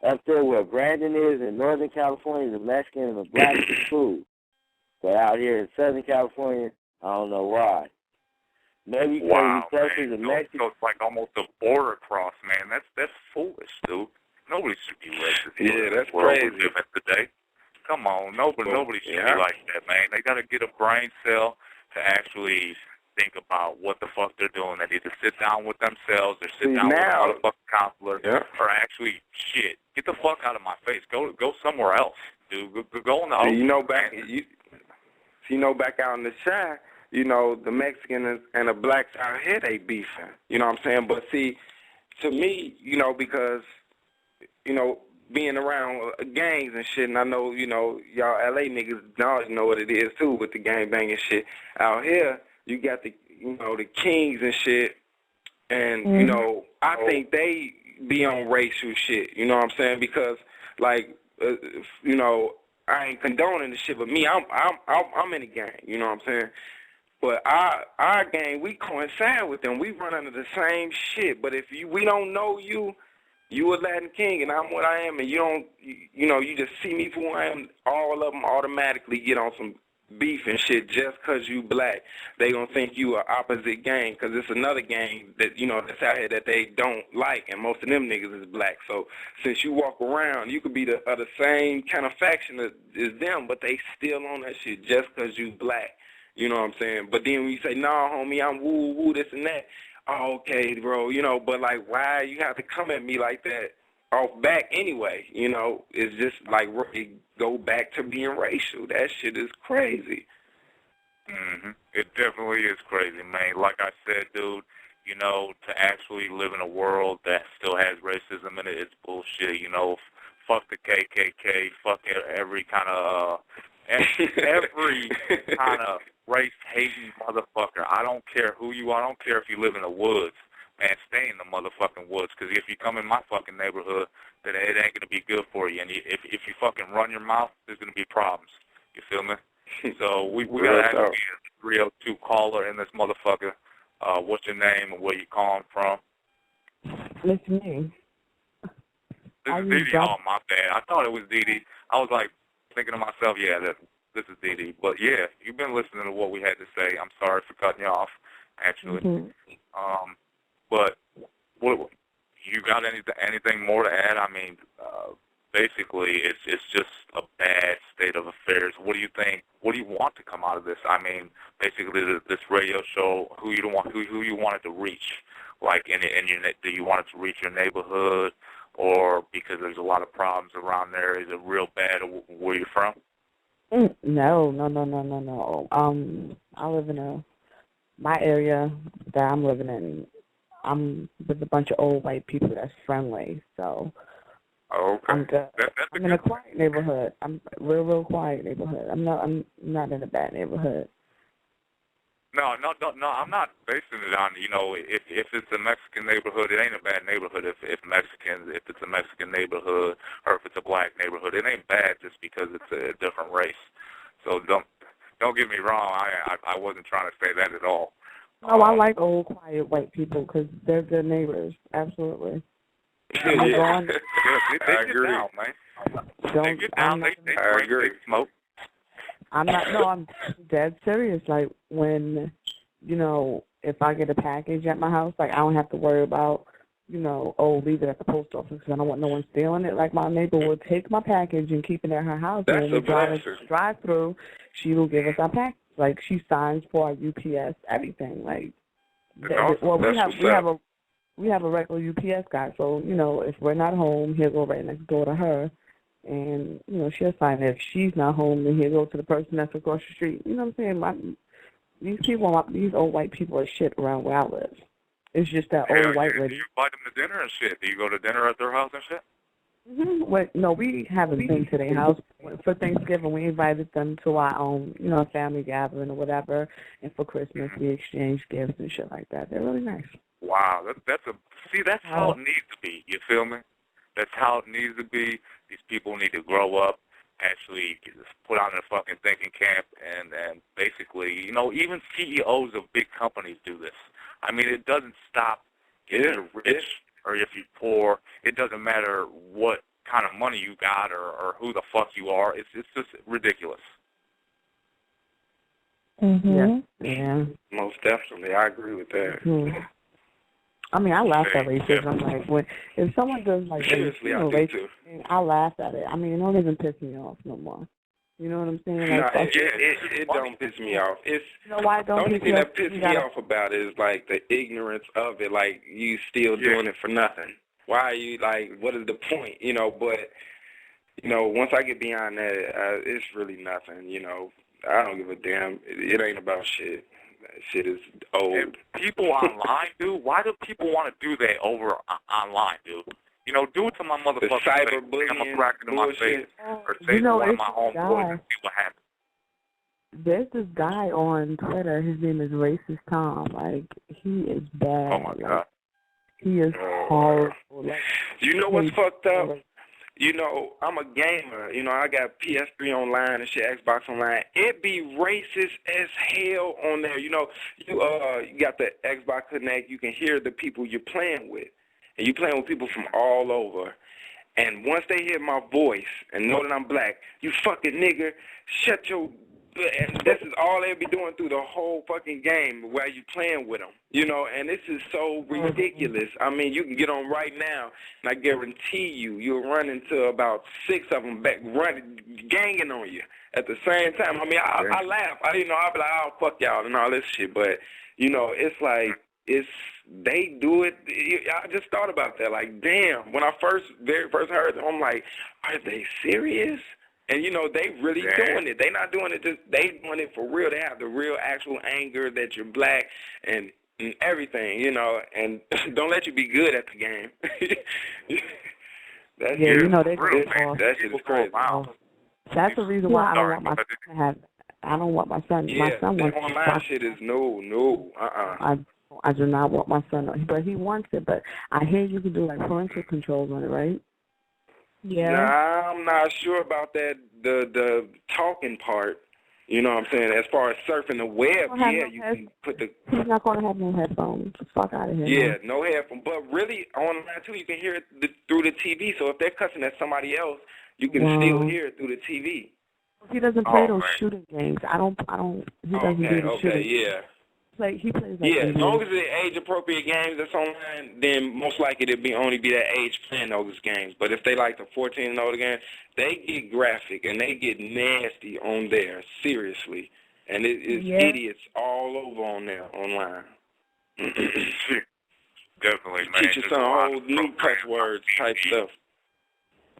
Up there where Brandon is in Northern California, the Mexicans and the blacks is cool. But out here in Southern California, I don't know why. Maybe because we closer to Mexico. So it's like almost a border cross, man. That's foolish, dude. Nobody should be racist. Yeah, that's crazy. crazy. Today. Come on, nobody should be like that, man. They got to get a brain cell to actually think about what the fuck they're doing. They need to sit down with themselves or sit down with a motherfucking counselor or actually get the fuck out of my face. Go somewhere else, dude. Go in the back out in the Chi, you know, the Mexicans and the blacks out here, they beefing. You know what I'm saying? But see, to me, you know, because, you know, being around gangs and shit, and I know, you know, y'all LA niggas know what it is, too, with the gang banging shit. Out here, you got the, you know, the kings and shit, and, you know, I think they be on racial shit, you know what I'm saying? Because, like, you know, I ain't condoning the shit, but me, I'm in the gang, you know what I'm saying? But our gang, we coincide with them. We run under the same shit. But if we don't know you a Latin king, and I'm what I am, and you don't, you know, you just see me for who I am, all of them automatically get on some beef and shit just because you black. They gonna think you a opposite gang because it's another gang that, you know, that's out here that they don't like, and most of them niggas is black. So since you walk around, you could be the same kind of faction as them, but they still on that shit just because you black. You know what I'm saying? But then when you say, nah, homie, I'm woo, this and that, oh, okay, bro, you know, but like, why you have to come at me like that off back anyway? You know, it's just like it go back to being racial. That shit is crazy. It definitely is crazy, man. Like I said, dude, you know, to actually live in a world that still has racism in it, it's bullshit. You know, fuck the KKK, fuck every kind of every kind of race-hating motherfucker. I don't care who you are. I don't care if you live in the woods. Man, stay in the motherfucking woods, because if you come in my fucking neighborhood, then it ain't going to be good for you. And if you fucking run your mouth, there's going to be problems. You feel me? So we got to actually get a 302 caller in this motherfucker. What's your name and where you calling from? It's me. This is Dee Dee. Oh, my bad. I thought it was Dee Dee. I was like thinking to myself, yeah, this is Dee Dee. But yeah, you've been listening to what we had to say. I'm sorry for cutting you off, actually. Mm-hmm. But what you got anything more to add? I mean, basically, it's just a bad state of affairs. What do you think? What do you want to come out of this? I mean, basically, this radio show, who you want it to reach? Like, do you want it to reach your neighborhood, or because there's a lot of problems around there? Is it real bad? Where you from? No. I live in my area that I'm living in. I'm with a bunch of old white people that's friendly, so okay. I'm good. I'm in a quiet neighborhood. I'm real quiet neighborhood. I'm not in a bad neighborhood. No, I'm not basing it on, if it's a Mexican neighborhood, it ain't a bad neighborhood if it's a Mexican neighborhood, or if it's a black neighborhood. It ain't bad just because it's a different race. So don't get me wrong, I wasn't trying to say that at all. Oh, I like old, quiet white people because they're good neighbors. Absolutely. They agree. Down, man. They get down. They drink. They smoke. I'm dead serious. Like, when, if I get a package at my house, like, I don't have to worry about, leave it at the post office because I don't want no one stealing it. Like, my neighbor will take my package and keep it at her house. That's and when we drive through, she will give us our package. Like, she signs for our UPS, everything. Like, we have a regular UPS guy. So, if we're not home, he'll go right next door to her. And, she'll sign it. If she's not home, then he'll go to the person that's across the street. You know what I'm saying? These old white people are shit around where I live. It's just that old white lady. Do you invite them to dinner and shit? Do you go to dinner at their house and shit? Mm-hmm. No, we haven't been to their house. For Thanksgiving, we invited them to our family gathering or whatever. And for Christmas, we exchange gifts and shit like that. They're really nice. Wow, that's how it needs to be. You feel me? That's how it needs to be. These people need to grow up, actually put on their fucking thinking cap, and basically, even CEOs of big companies do this. I mean, it doesn't stop if you're rich or if you're poor. It doesn't matter what kind of money you got or who the fuck you are. It's just ridiculous. Mm-hmm. Yeah. Most definitely. I agree with that. Mm-hmm. I mean, I laugh at racism. Like, if someone does racism, I laugh at it. I mean, it don't even piss me off no more. You know what I'm saying? Like, it don't piss me off. It's why it don't the only thing that pisses me off about it is like the ignorance of it. Like, you still doing it for nothing. Why are you what is the point? But once I get beyond that, it's really nothing. I don't give a damn. It ain't about shit. That shit is old. And people online, dude, why do people want to do that over online, dude? Do it to my motherfucking face. Cyberbullying, I'm going to crack it in my face or say to one of my homeboys and see what happens. There's this guy on Twitter. His name is Racist Tom. Like, he is bad. Oh, my God. He is horrible. Like, you know what's fucked up? I'm a gamer. I got PS3 online and shit, Xbox online. It be racist as hell on there. You got the Xbox Connect. You can hear the people you're playing with. And you playing with people from all over. And once they hear my voice and know that I'm black, you fucking nigger, shut your... And this is all they be doing through the whole fucking game while you playing with them. And this is so ridiculous. I mean, you can get on right now, and I guarantee you'll run into about 6 of them back running, ganging on you at the same time. I mean, I laugh. I'll be like, oh, fuck y'all and all this shit. But, it's like, they do it. I just thought about that. Like, damn, when I very first heard them, I'm like, are they serious? And, they really doing it. They not doing it they doing it for real. They have the real actual anger that you're black and everything, and don't let you be good at the game. That's they that shit is crazy. That's the reason why I don't want my son to have. I don't want my son. Yeah, My son wants that online shit is no. I do not want my son, but he wants it. But I hear you can do like parental controls on it, right? Yeah. Nah, I'm not sure about that. The talking part. You know what I'm saying? As far as surfing the web, yeah, you can put the. He's not going to have no headphones. Fuck out of here. Yeah, no headphones. But really, online too, you can hear it through the TV. So if they're cussing at somebody else, you can still hear it through the TV. He doesn't play those shooting games. I don't. He doesn't do the shooting. Yeah. He plays like as long as it's age-appropriate games that's online, then most likely it'll only be that age playing those games. But if they like the 14 and older games, they get graphic and they get nasty on there, seriously. And it's idiots all over on there online. Definitely, man. Teach your son whole new cuss words type stuff.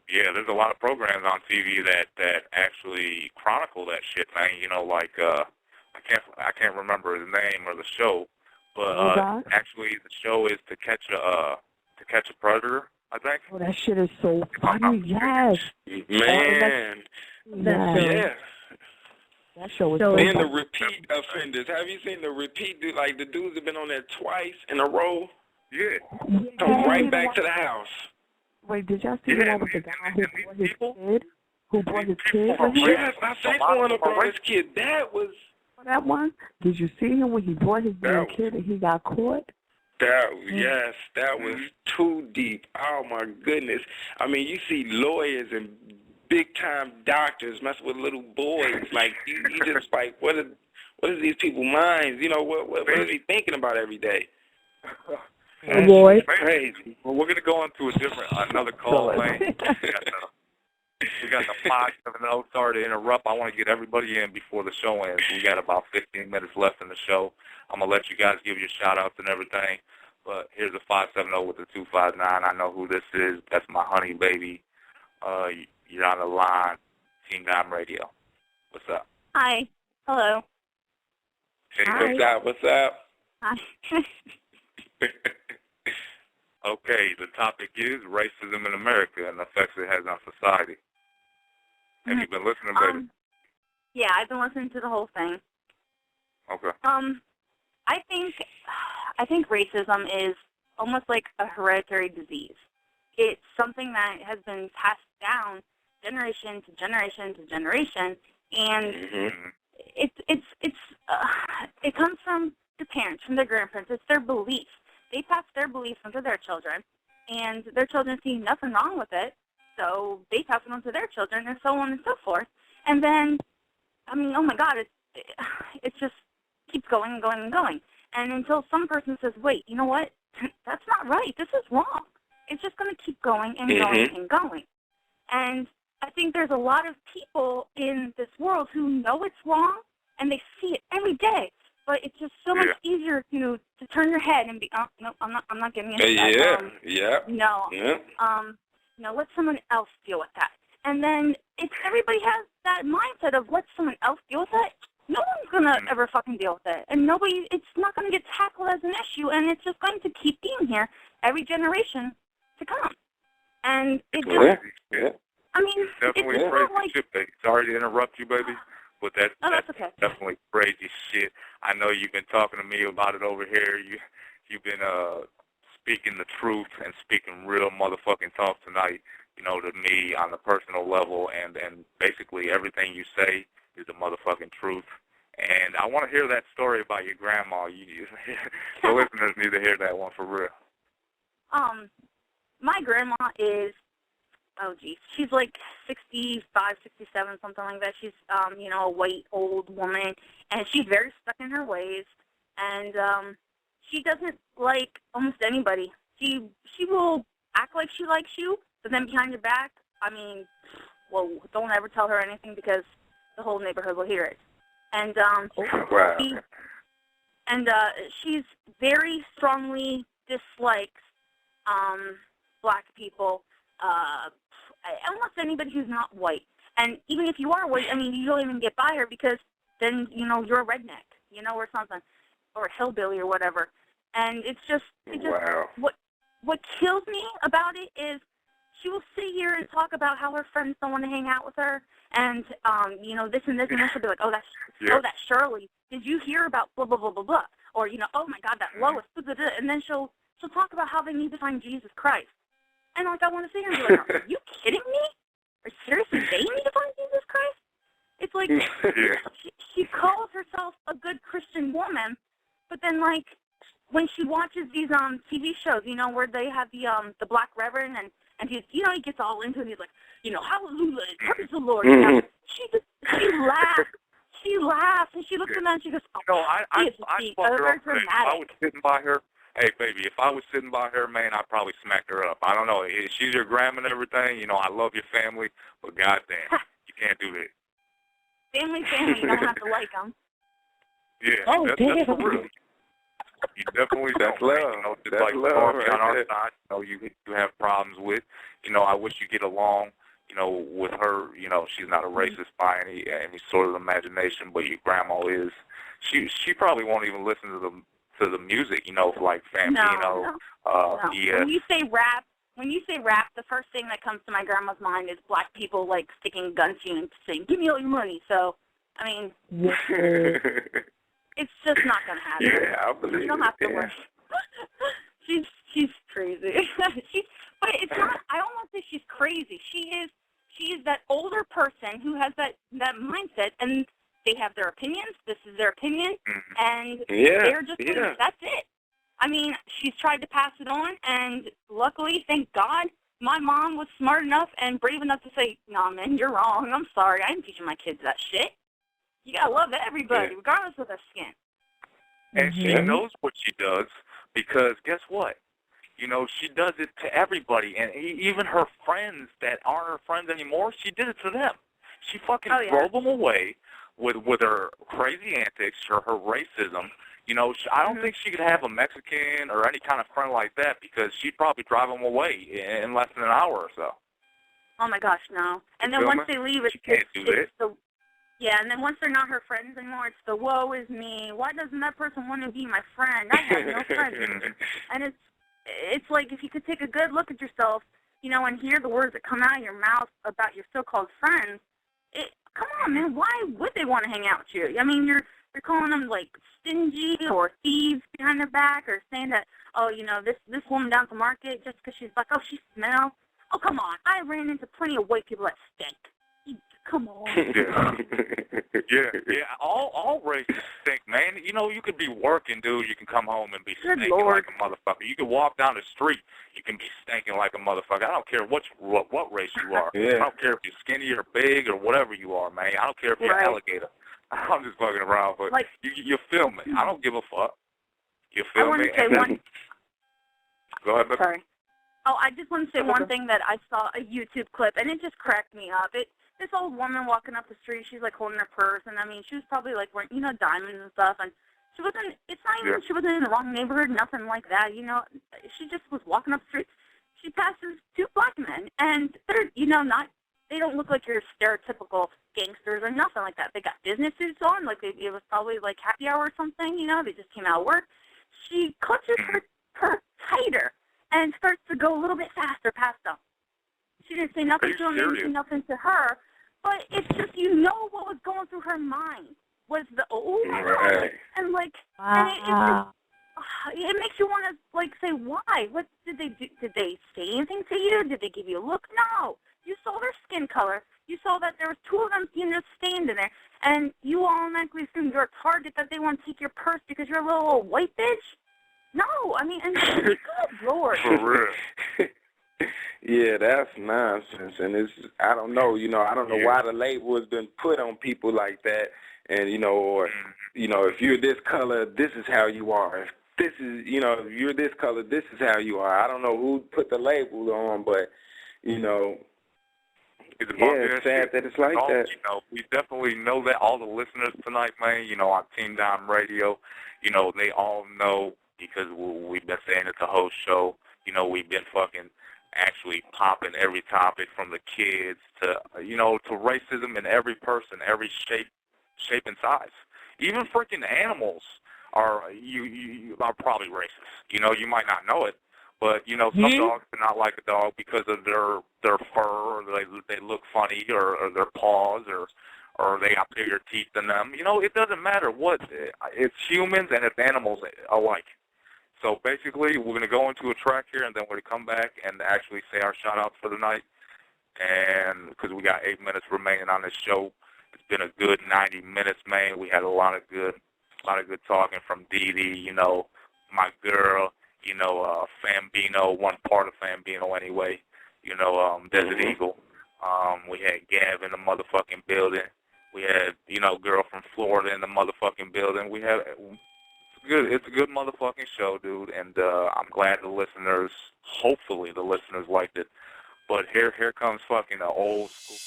Yeah, there's a lot of programs on TV that actually chronicle that shit, man. You know, like I can't remember the name or the show, but actually the show is To Catch a Predator, I think. Oh, that shit is so funny. Yes, man. Yeah. That show is so funny. Then funny. the repeat offenders. Have you seen the repeat? Like the dudes have been on there twice in a row. Yeah. Come right back to the house. Wait, did y'all see the one with the guy who brought his kid? Who brought his kid? Yes, I seen one who brought his kid. That was. That one? Did you see him when he brought his little kid and he got caught? Yes, that was too deep. Oh my goodness! I mean, you see lawyers and big-time doctors mess with little boys. Like you just like, what is these people's minds? You know, what is he thinking about every day? Oh boy, crazy. Well, we're gonna go into another call lane. We got the 570. Sorry to interrupt. I want to get everybody in before the show ends. We got about 15 minutes left in the show. I'm going to let you guys give your shout-outs and everything. But here's a 570 with the 259. I know who this is. That's my honey baby. You're on the line. Team Dime Radio. What's up? Hi. Hello. Hey, what's up? Hi. Okay, the topic is racism in America and the effects it has on society. Have you been listening, baby? Yeah, I've been listening to the whole thing. Okay. I think racism is almost like a hereditary disease. It's something that has been passed down generation to generation to generation, and it comes from the parents, from their grandparents. It's their beliefs. They pass their beliefs onto their children, and their children see nothing wrong with it, so they pass it on to their children, and so on and so forth. And then, I mean, oh my God, it just keeps going and going and going. And until some person says, wait, you know what? That's not right. This is wrong. It's just going to keep going and going and going. And I think there's a lot of people in this world who know it's wrong, and they see it every day. But it's just so much easier, to turn your head and be, oh, no, I'm not getting into that. No, let someone else deal with that. And then if everybody has that mindset of let someone else deal with it, no one's going to ever fucking deal with it. And it's not going to get tackled as an issue, and it's just going to keep being here every generation to come. And it just, I mean, definitely it's crazy like, shit, baby. Sorry to interrupt you, baby. But that's okay. Definitely crazy shit. I know you've been talking to me about it over here. You've been speaking the truth and speaking real motherfucking talk tonight, to me on the personal level, and basically everything you say is the motherfucking truth. And I want to hear that story about your grandma. The listeners need to hear that one for real. My grandma is, she's like 65, 67, something like that. She's, a white old woman, and she's very stuck in her ways, and she doesn't like almost anybody. She will act like she likes you, but then behind your back, don't ever tell her anything because the whole neighborhood will hear it. And she's very strongly dislikes black people, almost anybody who's not white. And even if you are white, you don't even get by her because then, you're a redneck, or something, or a hillbilly or whatever. And it's just what kills me about it is she will sit here and talk about how her friends don't want to hang out with her, and this and this, and then she'll be like, oh, that's Shirley. Did you hear about blah blah blah blah blah? Or oh my God, that Lois. Blah, blah, blah. And then she'll talk about how they need to find Jesus Christ. And I want to sit here and be like, are you kidding me? Or seriously, they need to find Jesus Christ? It's like she calls herself a good Christian woman, but then when she watches these TV shows, where they have the Black Reverend and he gets all into it. He's like, hallelujah, praise the Lord. She laughs and she looks at them and she goes, I fuck her up. If I was sitting by her, hey baby, if I was sitting by her, man, I'd probably smack her up. I don't know. She's your grandma and everything. I love your family, but goddamn, you can't do that. Family, you don't have to like them. Yeah, that's for real. You definitely that's don't. Love. Just that's like love Stormy right on our there. side, you have problems with. I wish you get along. With her, she's not a racist by any sort of imagination, but your grandma is. She probably won't even listen to the music, for like Fambino. No. Yeah. When you say rap, the first thing that comes to my grandma's mind is black people sticking guns to you and saying, "Give me all your money." So, I mean, it's just not gonna happen. Yeah, I believe you don't have to worry. She's crazy. But it's not. I don't want to say she's crazy. She is that older person who has that mindset, and they have their opinions. This is their opinion, and they're just that's it. I mean, she's tried to pass it on, and luckily, thank God, my mom was smart enough and brave enough to say, "Nah, man, you're wrong. I'm sorry. I ain't teaching my kids that shit. You gotta love everybody, regardless of their skin." And she knows what she does because guess what? She does it to everybody, and even her friends that aren't her friends anymore, she did it to them. She fucking drove them away with her crazy antics, her racism. I don't think she could have a Mexican or any kind of friend like that because she'd probably drive them away in less than an hour or so. Oh my gosh, no. And then once they leave, it's and then once they're not her friends anymore, it's the woe is me. Why doesn't that person want to be my friend? I have no friends. And it's like if you could take a good look at yourself, and hear the words that come out of your mouth about your so-called friends, come on, man, why would they want to hang out with you? I mean, you're calling them stingy or thieves behind their back, or saying that, this woman down at the market just because she's black, she smells. Oh, come on, I ran into plenty of white people that stink. Come on. Yeah. All races stink, man. You could be working, dude. You can come home and be stinking like a motherfucker. You can walk down the street. You can be stinking like a motherfucker. I don't care what race you are. I don't care if you're skinny or big or whatever you are, man. I don't care if you're an alligator. I'm just fucking around, but you feel me. I don't give a fuck. You feel me? Go ahead, baby. Sorry. Oh, I just want to say one thing that I saw a YouTube clip, and it just cracked me up. This old woman walking up the street, she's holding her purse, and I mean, she was probably wearing, diamonds and stuff, and she wasn't in the wrong neighborhood, nothing like that, she just was walking up the street. She passes two black men, and they're, they don't look like your stereotypical gangsters or nothing like that. They got business suits on, it was probably happy hour or something, they just came out of work. She clutches her purse tighter and starts to go a little bit faster past them. She didn't say nothing to him, didn't say nothing to her, but it's just, what was going through her mind was the, oh my God, and it makes you want to, say, why? What did they do? Did they say anything to you? Did they give you a look? No. You saw their skin color. You saw that there was two of them, just standing there, and you automatically assume you're a target, that they want to take your purse because you're a little old white bitch? No, I mean, and good Lord. For real. Yeah, that's nonsense, and I don't know, I don't know why the label has been put on people like that, and, or, if you're this color, this is how you are. If this is, if you're this color, this is how you are. I don't know who put the label on, but, it's sad that it's like that. We definitely know that. All the listeners tonight, man, on Team Dime Radio, they all know because we've been saying it the whole show. We've been fucking actually popping every topic from the kids to, to racism in every person, every shape and size. Even freaking animals are probably racist. You might not know it, But you know, some dogs do not like a dog because of their fur, or they look funny, or their paws, or they got bigger teeth than them. You know, it doesn't matter what. It's humans and it's animals alike. So basically, we're gonna go into a track here, and then we're gonna come back and actually say our shout-outs for the night. And because we got 8 minutes remaining on this show, it's been a good 90 minutes, man. We had a lot of good talking from Dee Dee, you know, my girl, you know, Fambino, one part of Fambino anyway, you know, Desert Eagle. We had Gav in the motherfucking building. We had, you know, girl from Florida in the motherfucking building. We had it's a good motherfucking show, dude, and I'm glad hopefully the listeners liked it. But here comes fucking the old school.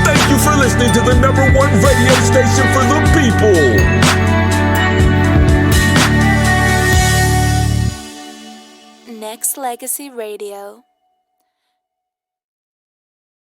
Thank you for listening to the #1 radio station for the people. Nexxlegacy Radio.